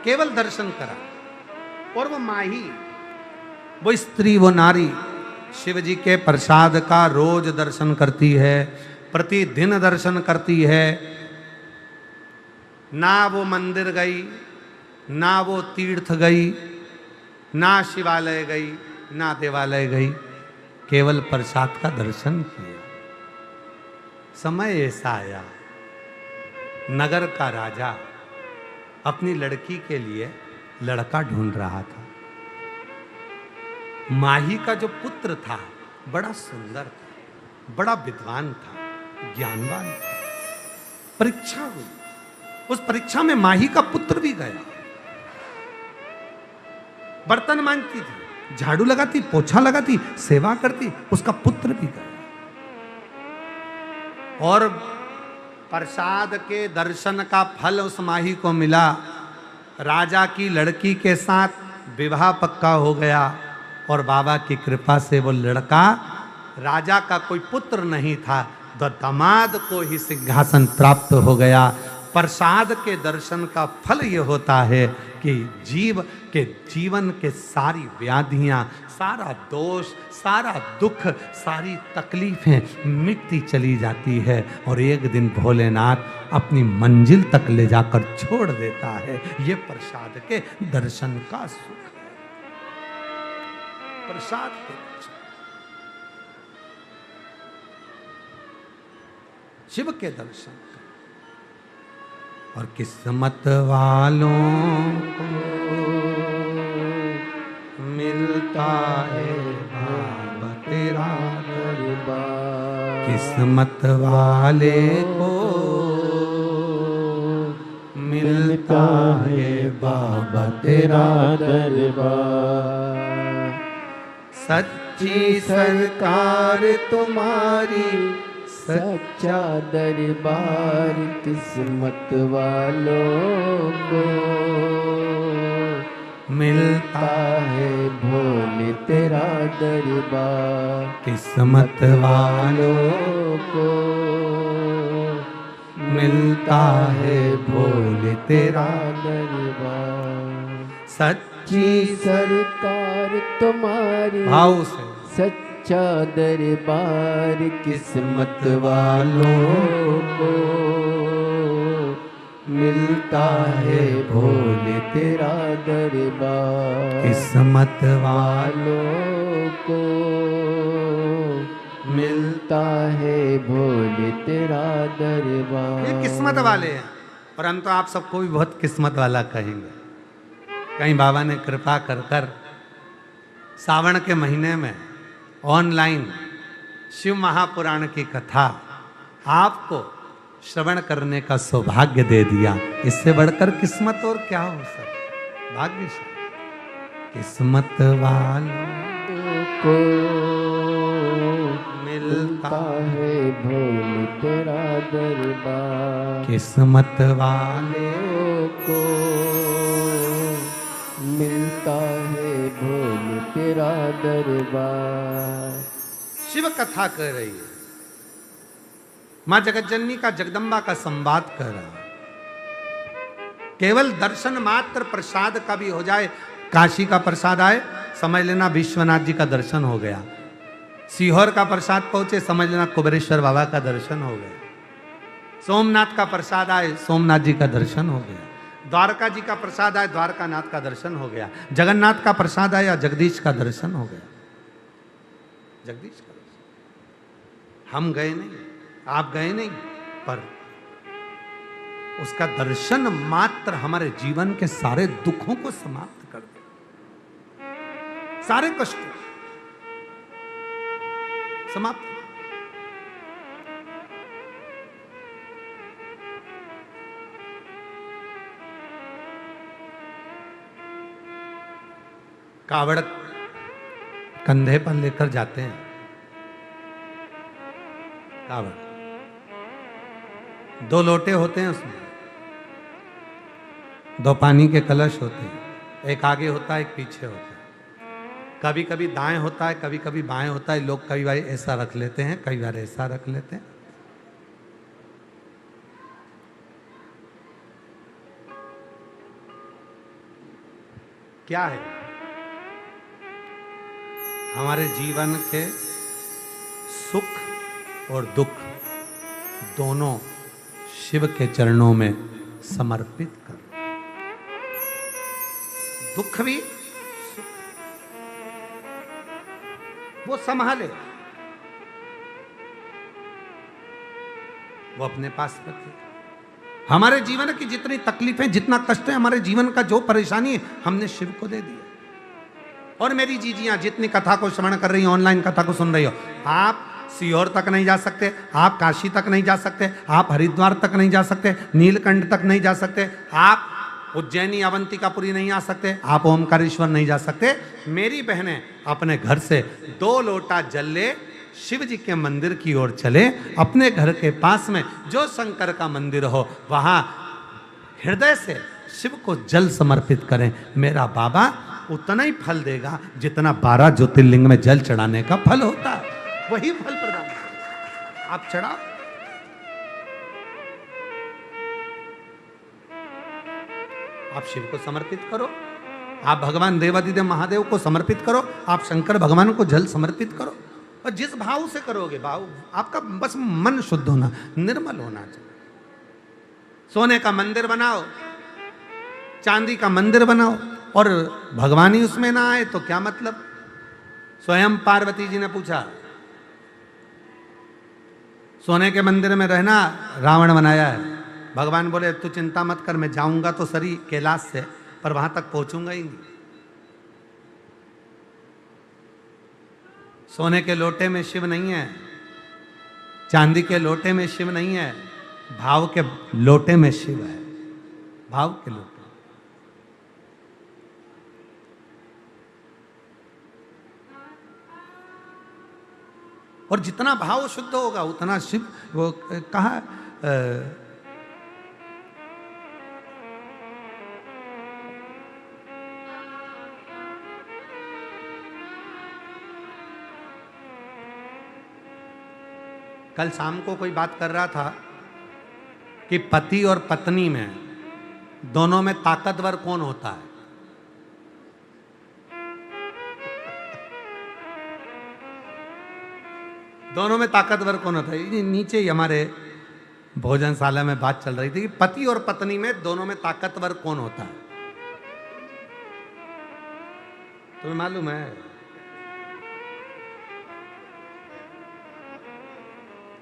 केवल दर्शन करा। और वो माही, वो स्त्री, वो नारी शिव जी के प्रसाद का रोज दर्शन करती है, प्रतिदिन दर्शन करती है। ना वो मंदिर गई, ना वो तीर्थ गई, ना शिवालय गई, ना देवालय गई, केवल प्रसाद का दर्शन किया। समय ऐसा आया, नगर का राजा अपनी लड़की के लिए लड़का ढूंढ रहा था। माही का जो पुत्र था बड़ा सुंदर था, बड़ा विद्वान था, ज्ञानवान था। परीक्षा हुई, उस परीक्षा में माही का पुत्र भी गया। बर्तन मांजती थी, झाड़ू लगाती, पोछा लगाती, सेवा करती, उसका पुत्र भी गया। और प्रसाद के दर्शन का फल उस माही को मिला। राजा की लड़की के साथ विवाह पक्का हो गया और बाबा की कृपा से वो लड़का, राजा का कोई पुत्र नहीं था, तो दामाद को ही सिंहासन प्राप्त हो गया। प्रसाद के दर्शन का फल ये होता है कि जीव के जीवन के सारी व्याधियां, सारा दोष, सारा दुख, सारी तकलीफें मिटती चली जाती है और एक दिन भोलेनाथ अपनी मंजिल तक ले जाकर छोड़ देता है। ये प्रसाद के दर्शन का सुख है। प्रसाद के दर्शन, शिव के दर्शन का। और किस्मत वालों को मिलता है बाबा तेरा दरबार। किस्मत वाले को मिलता है बाबा तेरा दरबार। सच्ची सरकार तुम्हारी, सच्चा दरबार किस्मत वालों को मिलता है भोले तेरा दरबार। किस्मत वालों को मिलता है भोले तेरा दरबार। सच्ची सरकार तुम्हारी, भाव से सच्चा दरबार किस्मत वालों को मिलता है भोले तेरा दरबार। किस्मत वालों वालों को मिलता है भोले तेरा दरबार। ये किस्मत वाले हैं, परंतु आप सबको भी बहुत किस्मत वाला कहेंगे। कहीं बाबा ने कृपा कर कर सावन के महीने में ऑनलाइन शिव महापुराण की कथा आपको श्रवण करने का सौभाग्य दे दिया। इससे बढ़कर किस्मत और क्या हो सकता? भाग्यशाली। किस्मत वालों को मिलता है भोले तेरा दरबार। किस्मत वाले को मिलता है भोले तेरा दरबार। शिव कथा कर रही है, मां जगतजननी का, जगदम्बा का संवाद कर रहा है। केवल दर्शन मात्र प्रसाद का भी हो जाए, काशी का प्रसाद आए समझ लेना विश्वनाथ जी का दर्शन हो गया। सीहोर का प्रसाद पहुंचे समझ लेना कुबेरेश्वर बाबा का दर्शन हो गया। सोमनाथ का प्रसाद आए सोमनाथ जी का दर्शन हो गया। द्वारका जी का प्रसाद आए द्वारकानाथ का दर्शन हो गया। जगन्नाथ का प्रसाद आया जगदीश का दर्शन हो गया। जगदीश का दर्शन हम गए नहीं, आप गए नहीं, पर उसका दर्शन मात्र हमारे जीवन के सारे दुखों को समाप्त कर दे, सारे कष्ट समाप्त। कावड़ कंधे पर लेकर जाते हैं। कावड़ 2 लोटे होते हैं, उसमें 2 पानी के कलश होते हैं, एक आगे होता है एक पीछे होता है। कभी कभी दाएं होता है कभी कभी बाएं होता है। लोग कई बार ऐसा रख लेते हैं, कई बार ऐसा रख लेते हैं। क्या है? हमारे जीवन के सुख और दुख दोनों शिव के चरणों में समर्पित कर। दुख भी सुख वो संभाले, वो अपने पास रखे। हमारे जीवन की जितनी तकलीफें, जितना कष्ट है, हमारे जीवन का जो परेशानी है, हमने शिव को दे दिया। और मेरी जीजियां जितनी कथा को श्रवण कर रही हो, ऑनलाइन कथा को सुन रही हो, आप सीहोर तक नहीं जा सकते, आप काशी तक नहीं जा सकते, आप हरिद्वार तक नहीं जा सकते, नीलकंठ तक नहीं जा सकते, आप उज्जैनी अवंतिकापुरी नहीं आ सकते, आप ओमकारेश्वर नहीं जा सकते। मेरी बहनें अपने घर से 2 लोटा जल ले, शिव जी के मंदिर की ओर चले, अपने घर के पास में जो शंकर का मंदिर हो वहां हृदय से शिव को जल समर्पित करें। मेरा बाबा उतना ही फल देगा जितना 12 ज्योतिर्लिंग में जल चढ़ाने का फल होता है, वही फल प्रदान करेगा। आप चढ़ाओ, आप शिव को समर्पित करो, आप भगवान देवादिदेव महादेव को समर्पित करो, आप शंकर भगवान को जल समर्पित करो। और जिस भाव से करोगे, भाव आपका बस मन शुद्ध होना, निर्मल होना चाहिए। सोने का मंदिर बनाओ, चांदी का मंदिर बनाओ, और भगवान ही उसमें ना आए तो क्या मतलब। स्वयं पार्वती जी ने पूछा, सोने के मंदिर में रहना रावण बनाया है। भगवान बोले तू चिंता मत कर, मैं जाऊंगा तो सरी कैलाश से, पर वहां तक पहुंचूंगा ही नहीं। सोने के लोटे में शिव नहीं है, चांदी के लोटे में शिव नहीं है, भाव के लोटे में शिव है, भाव के लोटे। और जितना भाव शुद्ध होगा उतना शिव, वो कहा कल शाम को कोई बात कर रहा था कि पति और पत्नी में दोनों में ताकतवर कौन होता है। दोनों में ताकतवर कौन होता है, ये नीचे ही हमारे भोजनशाला में बात चल रही थी कि पति और पत्नी में दोनों में ताकतवर कौन होता है। तुम्हें मालूम है?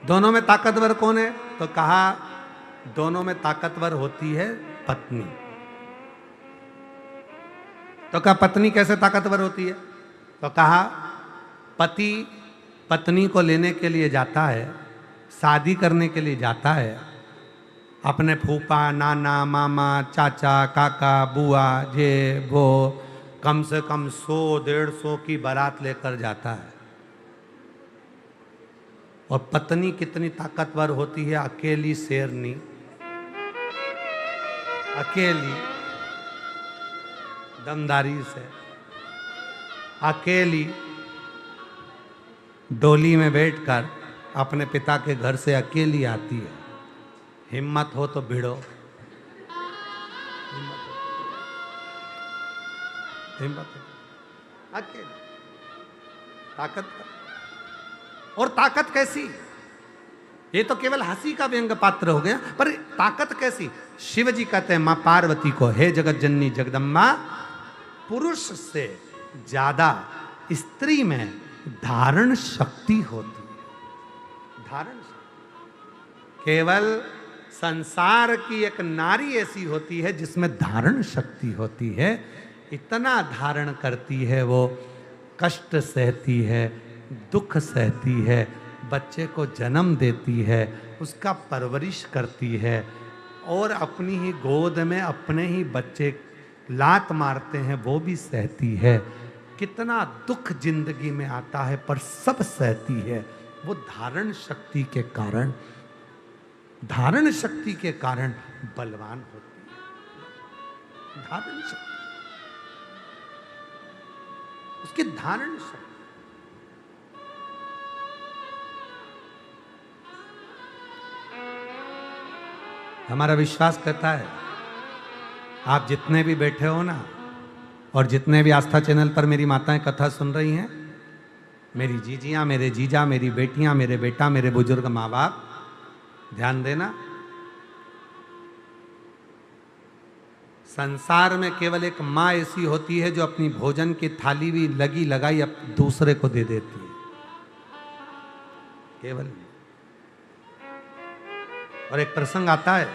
दोनों में ताकतवर कौन है? तो कहा दोनों में ताकतवर होती है पत्नी। तो कहा पत्नी कैसे ताकतवर होती है? तो कहा पति पत्नी को लेने के लिए जाता है, शादी करने के लिए जाता है, अपने फूफा नाना मामा चाचा काका बुआ जे वो कम से कम 100-150 की बारात लेकर जाता है। और पत्नी कितनी ताकतवर होती है? अकेली शेरनी, अकेली दमदारी से, अकेली डोली में बैठकर अपने पिता के घर से अकेली आती है। हिम्मत हो तो भिड़ो, हिम्मत हो, अकेली ताकत। और ताकत कैसी? ये तो केवल हंसी का व्यंग पात्र हो गया, पर ताकत कैसी? शिव जी कहते हैं मां पार्वती को, हे जगत जननी जगदम्बा, पुरुष से ज्यादा स्त्री में धारण शक्ति होती है। धारण शक्ति केवल संसार की एक नारी ऐसी होती है जिसमें धारण शक्ति होती है। इतना धारण करती है, वो कष्ट सहती है, दुख सहती है, बच्चे को जन्म देती है, उसका परवरिश करती है, और अपनी ही गोद में अपने ही बच्चे लात मारते हैं वो भी सहती है। कितना दुख जिंदगी में आता है पर सब सहती है, वो धारण शक्ति के कारण, धारण शक्ति के कारण बलवान होती है। धारण शक्ति, उसकी धारण शक्ति। हमारा विश्वास कहता है, आप जितने भी बैठे हो ना, और जितने भी आस्था चैनल पर मेरी माताएं कथा सुन रही हैं, मेरी जीजियां, मेरे जीजा, मेरी बेटियां, मेरे बेटा, मेरे बुजुर्ग माँ बाप, ध्यान देना, संसार में केवल एक माँ ऐसी होती है जो अपनी भोजन की थाली भी लगी लगाई अब दूसरे को दे देती है, केवल। और एक प्रसंग आता है,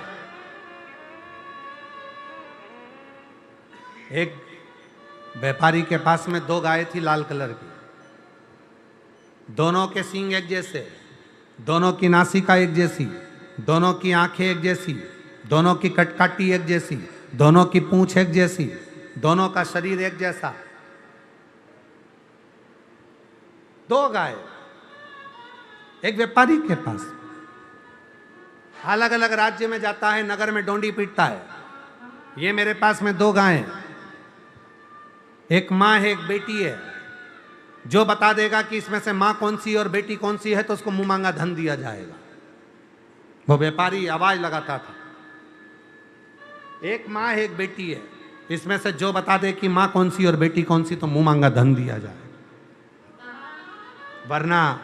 एक व्यापारी के पास में 2 गाय थी लाल कलर की, दोनों के सींग एक जैसे, दोनों की नासिका एक जैसी, दोनों की आंखें एक जैसी, दोनों की कटकाटी एक जैसी, दोनों की पूंछ एक जैसी, दोनों का शरीर एक जैसा। 2 गाय एक व्यापारी के पास। अलग अलग राज्य में जाता है, नगर में डोंडी पीटता है, ये मेरे पास में 2 गायें, एक माँ है एक बेटी है, जो बता देगा कि इसमें से माँ कौन सी और बेटी कौन सी है तो उसको मुंह मांगा धन दिया जाएगा। वो व्यापारी आवाज लगाता था, एक माँ है एक बेटी है, इसमें से जो बता दे कि माँ कौन सी और बेटी कौन सी तो मुंह मांगा धन दिया जाएगा। वरना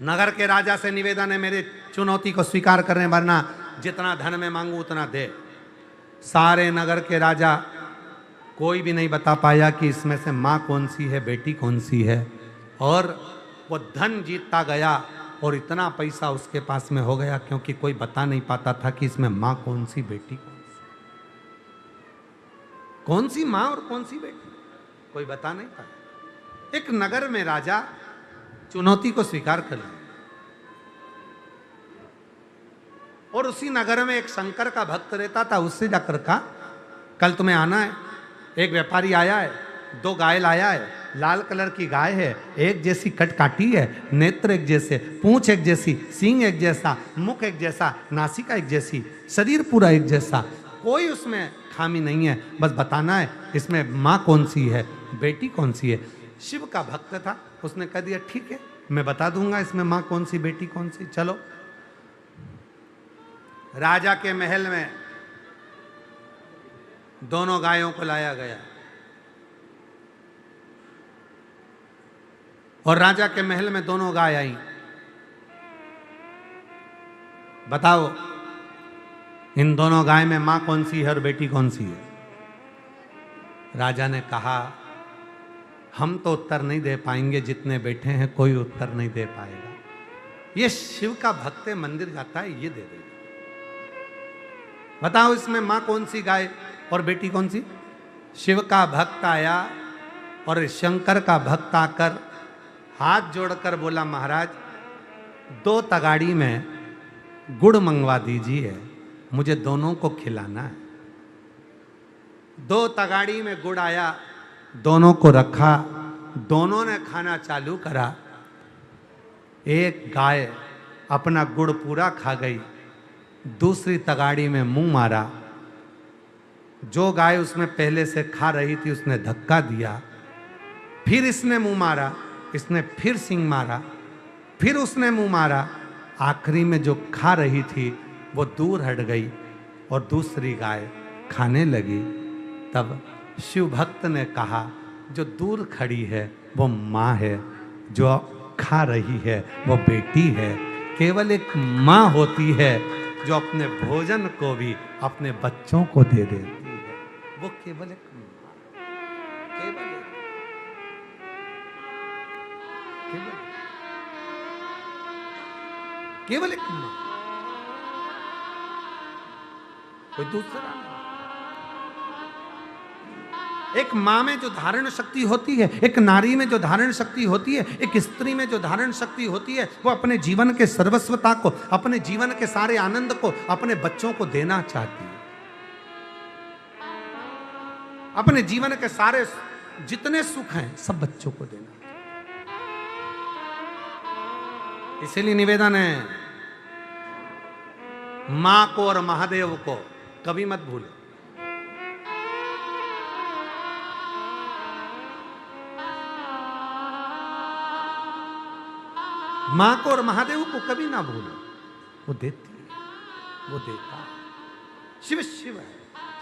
नगर के राजा से निवेदन है मेरे चुनौती को स्वीकार करें, वरना जितना धन मैं मांगू उतना दे। सारे नगर के राजा कोई भी नहीं बता पाया कि इसमें से माँ कौन सी है बेटी कौन सी है, और वो धन जीतता गया और इतना पैसा उसके पास में हो गया क्योंकि कोई बता नहीं पाता था कि इसमें माँ कौन सी बेटी कौन सी माँ और कौन सी बेटी, कोई बता नहीं पाया। एक नगर में राजा चुनौती को स्वीकार कर लिया, और उसी नगर में एक शंकर का भक्त रहता था, उससे जाकर कहा कल तुम्हें आना है। एक व्यापारी आया है, 2 गाय लाया है, लाल कलर की गाय है, एक जैसी कटकाटी है, नेत्र एक जैसे, पूंछ एक जैसी, सींग एक जैसा, मुख एक जैसा, नासिका एक जैसी, शरीर पूरा एक जैसा, कोई उसमें खामी नहीं है, बस बताना है इसमें माँ कौन सी है बेटी कौन सी है। शिव का भक्त था, उसने कह दिया ठीक है मैं बता दूंगा इसमें माँ कौन सी बेटी कौन सी। चलो राजा के महल में दोनों गायों को लाया गया, और राजा के महल में दोनों गाय आई। बताओ इन दोनों गाय में मां कौन सी है और बेटी कौन सी है। राजा ने कहा हम तो उत्तर नहीं दे पाएंगे, जितने बैठे हैं कोई उत्तर नहीं दे पाएगा। ये शिव का भक्त है, मंदिर जाता है, ये दे देगा। बताओ इसमें मां कौन सी गाय और बेटी कौन सी। शिव का भक्त आया और शंकर का भक्त आकर हाथ जोड़कर बोला महाराज 2 तगाड़ी में गुड़ मंगवा दीजिए, मुझे दोनों को खिलाना है। 2 तगाड़ी में गुड़ आया, दोनों को रखा, दोनों ने खाना चालू करा। एक गाय अपना गुड़ पूरा खा गई, दूसरी तगाड़ी में मुंह मारा। जो गाय उसमें पहले से खा रही थी उसने धक्का दिया, फिर इसने मुंह मारा, इसने फिर सींग मारा, फिर उसने मुंह मारा। आखिरी में जो खा रही थी वो दूर हट गई और दूसरी गाय खाने लगी। तब शिव भक्त ने कहा जो दूर खड़ी है वो माँ है, जो खा रही है वो बेटी है। केवल एक माँ होती है जो अपने भोजन को भी अपने बच्चों को दे देती है, वो केवल एक माँ, केवल एक माँ, कोई दूसरा नहीं। एक माँ में जो धारण शक्ति होती है, एक नारी में जो धारण शक्ति होती है, एक स्त्री में जो धारण शक्ति होती है, वो अपने जीवन के सर्वस्वता को, अपने जीवन के सारे आनंद को अपने बच्चों को देना चाहती है। अपने जीवन के सारे जितने सुख हैं सब बच्चों को देना। इसीलिए निवेदन है मां को और महादेव को कभी मत भूलो। मां को और महादेव को कभी ना भूलो, वो देती है, वो देता है। शिव शिव है,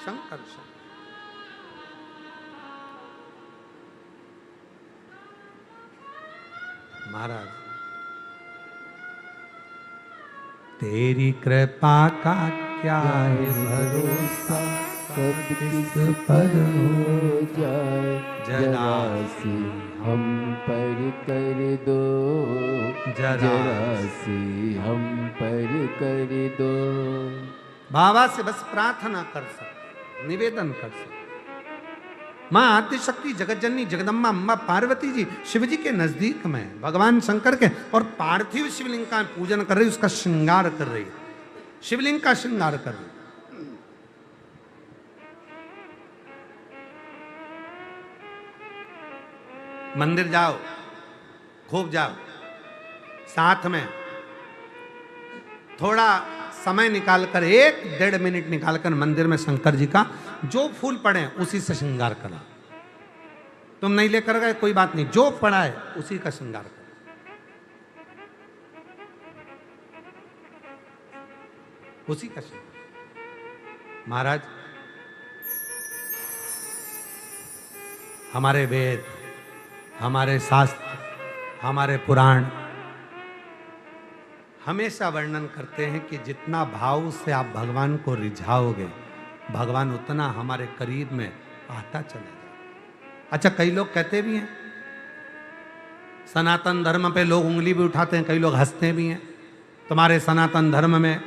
शंकर शंकर। महाराज तेरी कृपा का क्या है भरोसा, कब किस पर हो जाए जरा सी हम पर कर दो, जरा सी हम पर कर दो। बाबा से बस प्रार्थना कर सकते, निवेदन कर सकते। माँ आद्यशक्ति जगतजननी जगदम्बा अम्बा पार्वती जी शिव जी के नजदीक में भगवान शंकर के और पार्थिव शिवलिंग का पूजन कर रही, उसका श्रृंगार कर रही, शिवलिंग का श्रृंगार कर रही। मंदिर जाओ, खूब जाओ, साथ में थोड़ा समय निकालकर 1-1.5 मिनट निकालकर मंदिर में शंकर जी का जो फूल पड़े उसी से श्रृंगार करो। तुम नहीं लेकर गए कोई बात नहीं, जो पड़ा है उसी का श्रृंगार करो, उसी का श्रृंगार। महाराज, हमारे वेद, हमारे शास्त्र, हमारे पुराण हमेशा वर्णन करते हैं कि जितना भाव से आप भगवान को रिझाओगे, भगवान उतना हमारे करीब में आता चलेगा। अच्छा, कई लोग कहते भी हैं, सनातन धर्म पे लोग उंगली भी उठाते हैं, कई लोग हंसते भी हैं, तुम्हारे सनातन धर्म में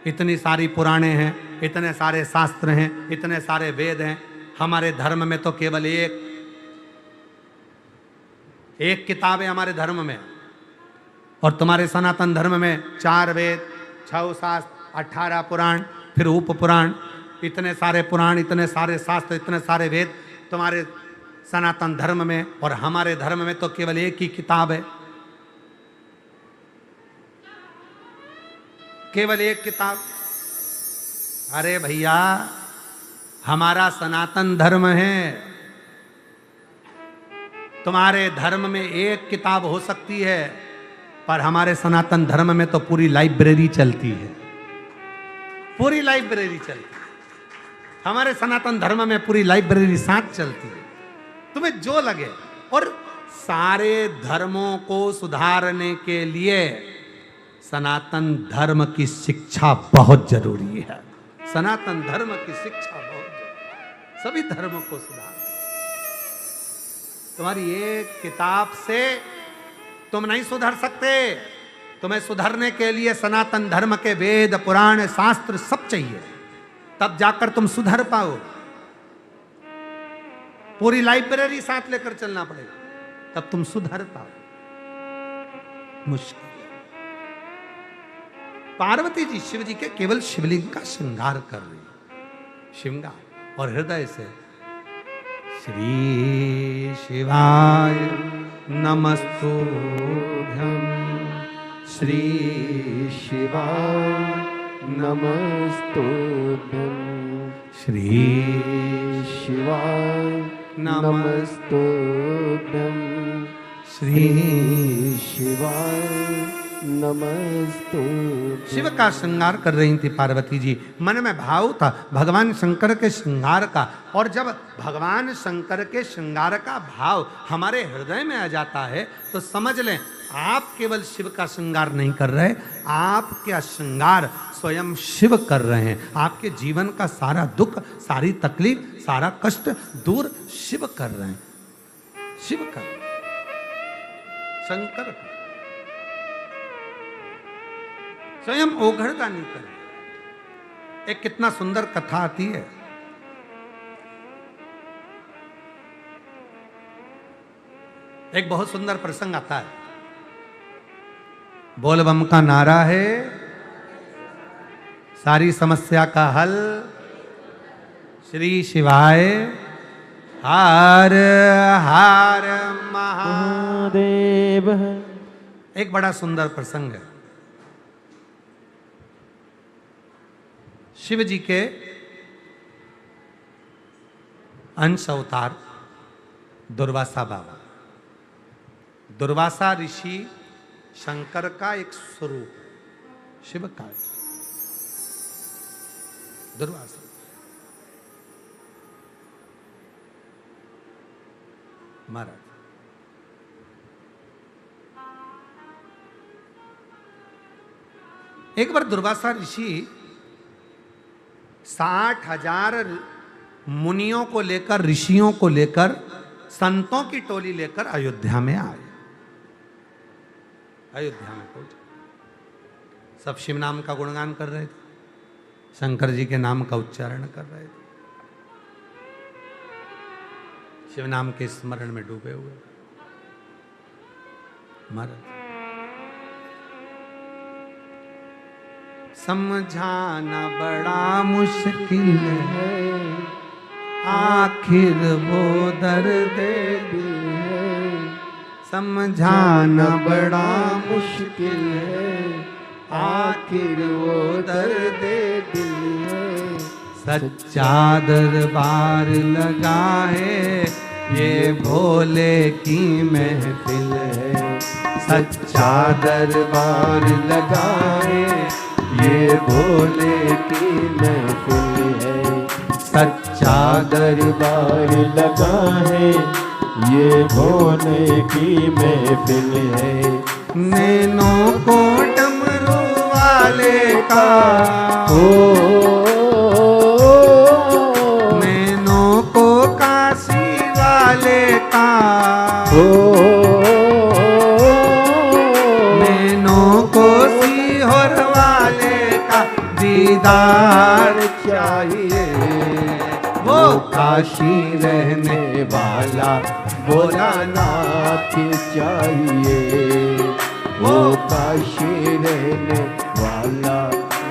इतनी सारी पुराणे हैं, इतने सारे शास्त्र हैं, इतने सारे वेद हैं, हमारे धर्म में तो केवल एक किताब है हमारे धर्म में, और तुम्हारे सनातन धर्म में 4 वेद, 6 शास्त्र, 18 पुराण, फिर उप पुराण, इतने सारे पुराण, इतने सारे शास्त्र, इतने सारे वेद तुम्हारे सनातन धर्म में, और हमारे धर्म में तो केवल एक ही किताब है, केवल एक किताब। अरे भैया, हमारा सनातन धर्म है, तुम्हारे धर्म में एक किताब हो सकती है, पर हमारे सनातन धर्म में तो पूरी लाइब्रेरी चलती है, पूरी लाइब्रेरी चलती है। हमारे सनातन धर्म में पूरी लाइब्रेरी साथ चलती है, तुम्हें जो लगे। और सारे धर्मों को सुधारने के लिए सनातन धर्म की शिक्षा बहुत जरूरी है। सनातन धर्म की शिक्षा बहुत जरूरी, सभी धर्मों को सुधार। तुम्हारी एक किताब से तुम नहीं सुधर सकते, तुम्हें सुधरने के लिए सनातन धर्म के वेद, पुराण, शास्त्र सब चाहिए, तब जाकर तुम सुधर पाओ। पूरी लाइब्रेरी साथ लेकर चलना पड़ेगा, तब तुम सुधर पाओ। मुश्किल। पार्वती जी शिव जी के केवल शिवलिंग का श्रृंगार कर रही, श्रृंगार, और हृदय से श्री शिवाय नमस्तुभ्यं, श्री शिवाय नमस्तुभ्यं, श्री शिवाय नमस्तुभ्यं, श्री शिवाय नमस्तुभ्यं। शिव का श्रृंगार कर रही थी पार्वती जी। मन में भाव था भगवान शंकर के श्रृंगार का, और जब भगवान शंकर के श्रृंगार का भाव हमारे हृदय में आ जाता है तो समझ लें आप केवल शिव का श्रृंगार नहीं कर रहे, आपका श्रृंगार स्वयं शिव कर रहे हैं। आपके जीवन का सारा दुख, सारी तकलीफ, सारा कष्ट दूर शिव कर रहे हैं, शिव कर रहे हैं, शंकर स्वयं ओघड़दानी करें। एक कितना सुंदर कथा आती है, एक बहुत सुंदर प्रसंग आता है। बोल बम का नारा है, सारी समस्या का हल, श्री शिवाय हर हर महादेव। एक बड़ा सुंदर प्रसंग है। शिव जी के अंश अवतार दुर्वासा बाबा, दुर्वासा ऋषि शंकर का एक स्वरूप, शिव का दुर्वासा। महाराज एक बार दुर्वासा ऋषि 60,000 मुनियों को लेकर, ऋषियों को लेकर, संतों की टोली लेकर अयोध्या में आए। अयोध्या में पहुंचे, सब शिव नाम का गुणगान कर रहे थे, शंकर जी के नाम का उच्चारण कर रहे थे। शिव नाम के स्मरण में डूबे हुए महाराज। समझाना बड़ा मुश्किल है, आखिर वो दर्द दिल है। समझाना बड़ा मुश्किल है, आखिर वो दर्द दिल है। सच्चा दरबार लगा है, ये भोले की महफिल है। सच्चा दरबार लगा है, ये भोले की महफिल है। सच्चा दरबार लगा है, ये भोले की महफिल है। नैनों को डमरू वाले का नैनों को काशी वाले का नैनों को सीहोर वाले का दीदार चाहिए। वो काशी रहने वाला भोलानाथ चाहिए। वो काशी रहने वाला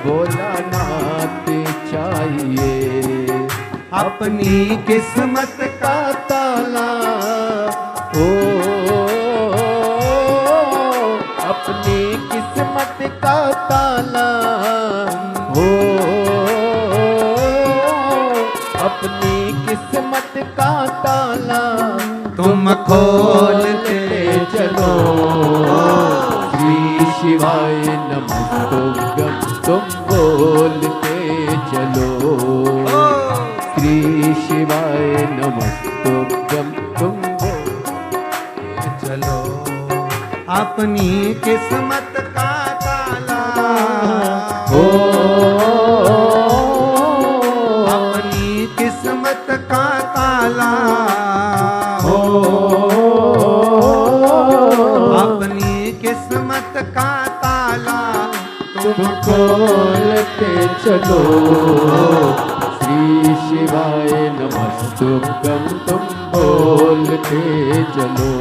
भोलानाथ चाहिए। अपनी किस्मत का ताला अपनी किस्मत का ताला अपनी किस्मत का ताला तुम खोल के चलो। श्री शिवाय नमस्तुभ्यं तुम बोलते चलो। श्री शिवाय नमस्तुभ्यं तुम बोलते चलो। अपनी किस्मत का ताला अपनी किस्मत का ताला अपनी किस्मत का ताला तुम खोलते चलो। श्री शिवाय नमस्तुभ्यं तुम बोलते चलो।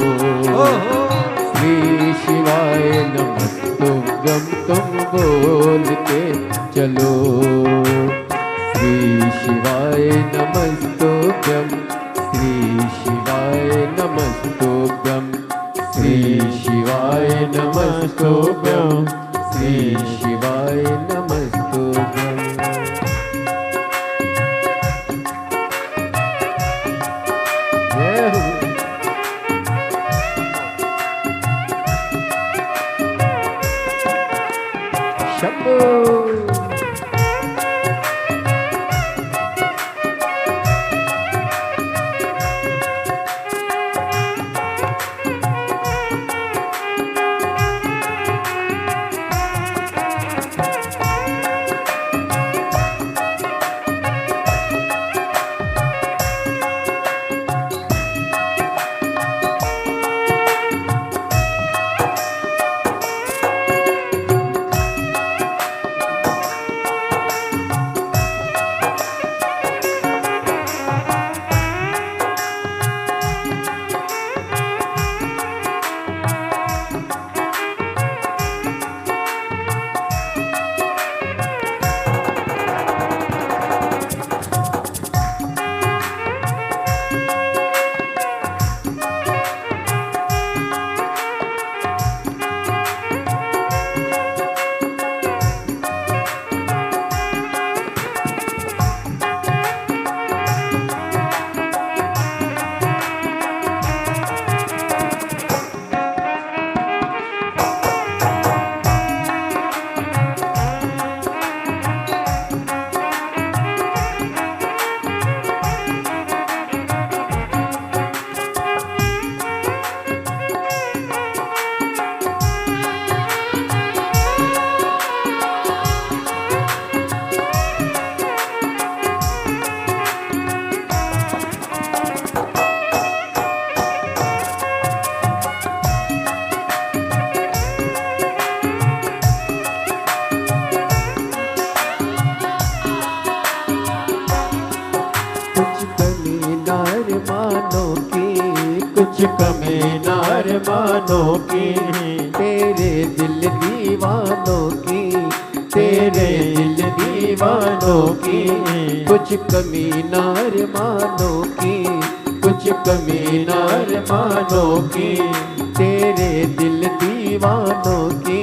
श्री शिवाय नमस्तुभ्यं तुम बोलते चलो। श्री शिवाय नमस्तुभ्यं श्री शिवाय नमस्तुभ्यं श्री शिवाय नमस्तुभ्यं श्री शिवाय नमस्तुभ्यं। जय हो। शंभो। मानों की, कुछ कमी नार मानों की, तेरे दिल दीवानों की, तेरे दिल दीवानों की, कुछ कमी नार मानों की, कुछ कमी नार मानों की, तेरे दिल दीवानों की,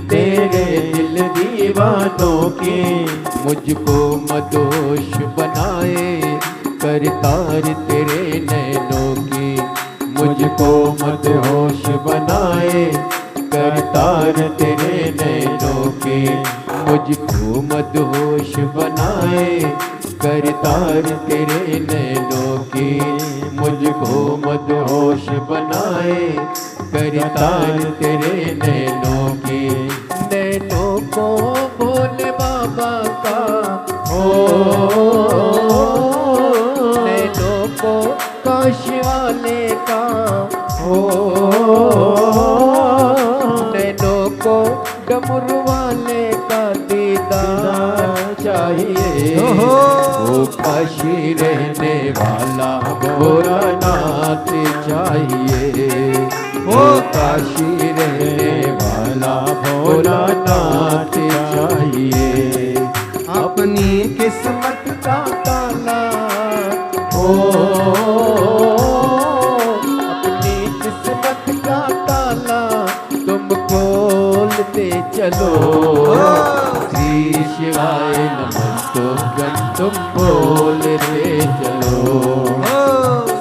तेरे दिल दीवानों की, मुझको मदोश बनाए करतार तेरे नैनों की, मुझको मदहोश बनाए करतार तेरे नैनों की, मुझको मदहोश बनाए करतार तेरे नैनों की, मुझको मदहोश बनाए करतार तेरे नैनों की, नैनों को भोले बाबा का नैनों को काशी वाले का नैनों को डमरू वाले का दीदार चाहिए, वो काशी रहने वाला भोलानाथ चाहिए, वो काशी रहने वाला भोलानाथ चाहिए, अपनी किस्मत का ताला अपनी किस्मत का ताला तुम खोलते चलो, श्री शिवाय नमस्तुभ्यं तुम बोलते चलो,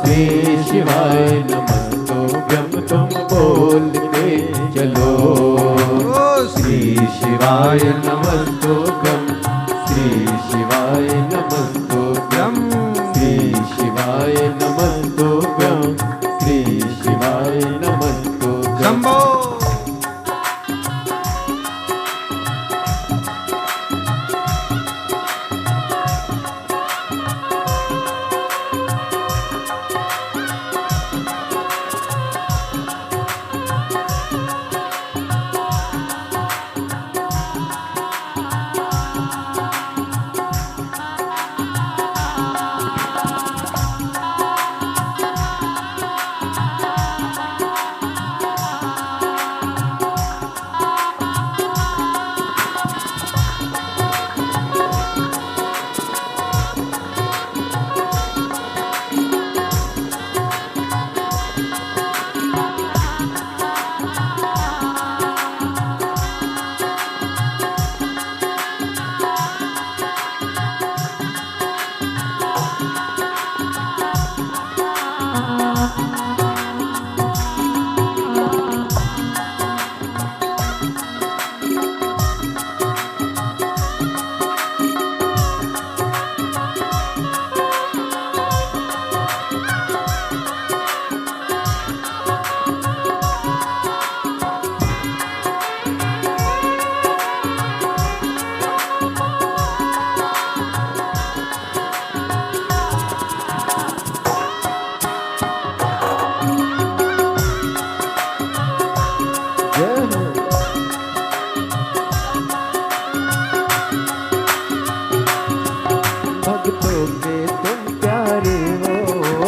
श्री शिवाय नमस्तुभ्यं तुम बोलते चलो, श्री शिवाय नमस्तुभ्यं, श्री शिवाय नमस्तुभ्यं, श्री शिवाय नमस्तुभ्यं, श्री शिवाय नमस्तुभ्यं। शंभो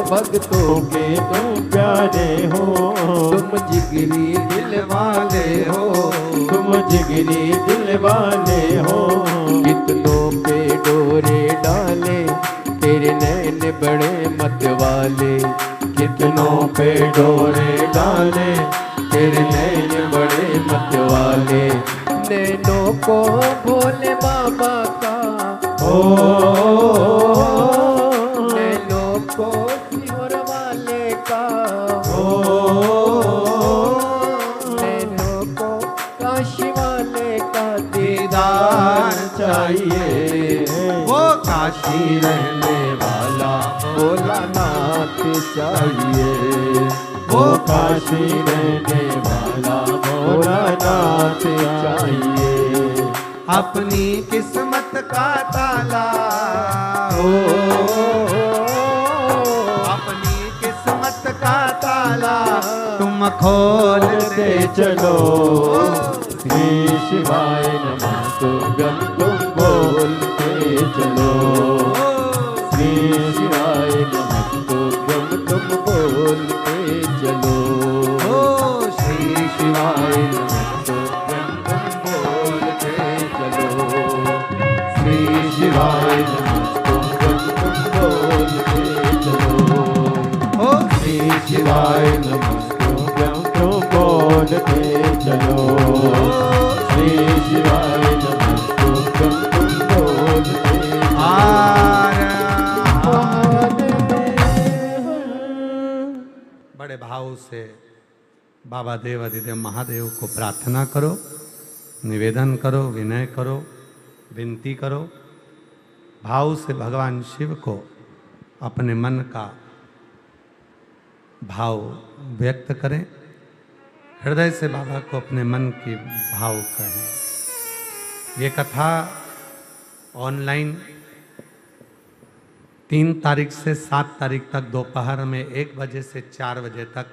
भक्तों के तुम प्यारे हो, तुम जिगरी दिल वाले हो, तुम जिगरी दिल वाले हो, कितनों पे डोरे डाले तेरे नैन बड़े मत वाले, कितनों पे डोरे डाले तेरे नैन बड़े मत वाले, नैनों को भोले बाबा का नैनों को सिर वाले का नैनों को काशी वाले का दीदार चाहिए, वो काशी रहने वाला भोलानाथ चाहिए, वो काशी रहने वाला भोलानाथ चाहिए, अपनी किस्मत का ताला अपनी किस्मत का ताला तुम खोल दे चलो, श्री शिवाय नमस्तुभ्यं तुम बोलते चलो, श्री शिवाय नमस्तुभ्यं तुम ओ श्री शिवाय नमस्तुभ्यं तुम बोलते चलो श्री शिवाय नमस्तुभ्यं तुम बोलते बड़े भाव से बाबा देव अधिदेव महादेव को प्रार्थना करो, निवेदन करो, विनय करो, विनती करो। भाव से भगवान शिव को अपने मन का भाव व्यक्त करें, हृदय से बाबा को अपने मन की भाव कहें। ये कथा ऑनलाइन 3 तारीख से 7 तारीख तक दोपहर में 1 बजे से 4 बजे तक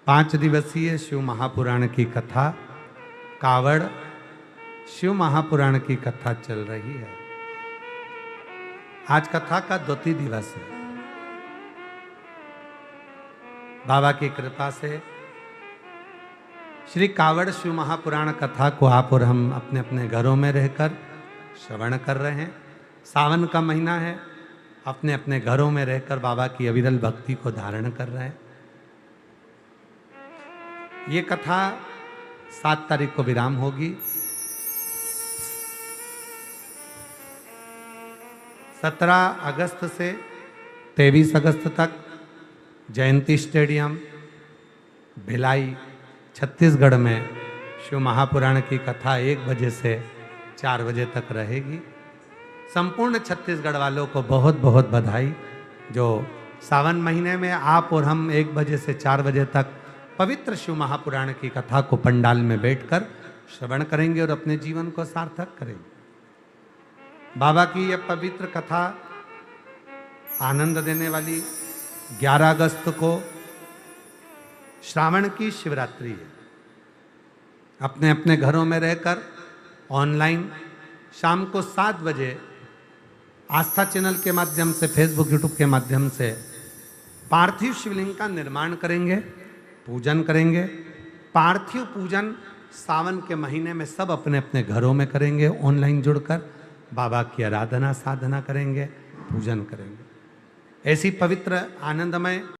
5 दिवसीय शिव महापुराण की कथा, कावड़ शिव महापुराण की कथा चल रही है। आज कथा का 2 दिवस है। बाबा की कृपा से श्री कावड़ शिव महापुराण कथा को आप और हम अपने अपने घरों में रहकर श्रवण कर रहे हैं। सावन का महीना है, अपने अपने घरों में रहकर बाबा की अविरल भक्ति को धारण कर रहे हैं। ये कथा 7 तारीख को विराम होगी। 17 अगस्त से 23 अगस्त तक जयंती स्टेडियम भिलाई छत्तीसगढ़ में शिव महापुराण की कथा 1 बजे से 4 बजे तक रहेगी। संपूर्ण छत्तीसगढ़ वालों को बहुत बहुत बधाई, जो सावन महीने में आप और हम 1 बजे से 4 बजे तक पवित्र शिव महापुराण की कथा को पंडाल में बैठकर श्रवण करेंगे और अपने जीवन को सार्थक करेंगे। बाबा की यह पवित्र कथा आनंद देने वाली 11 अगस्त को श्रावण की शिवरात्रि है। अपने अपने घरों में रहकर ऑनलाइन शाम को 7 बजे आस्था चैनल के माध्यम से, फेसबुक यूट्यूब के माध्यम से पार्थिव शिवलिंग का निर्माण करेंगे, पूजन करेंगे। पार्थिव पूजन सावन के महीने में सब अपने अपने घरों में करेंगे, ऑनलाइन जुड़कर बाबा की आराधना साधना करेंगे, पूजन करेंगे। ऐसी पवित्र आनंदमय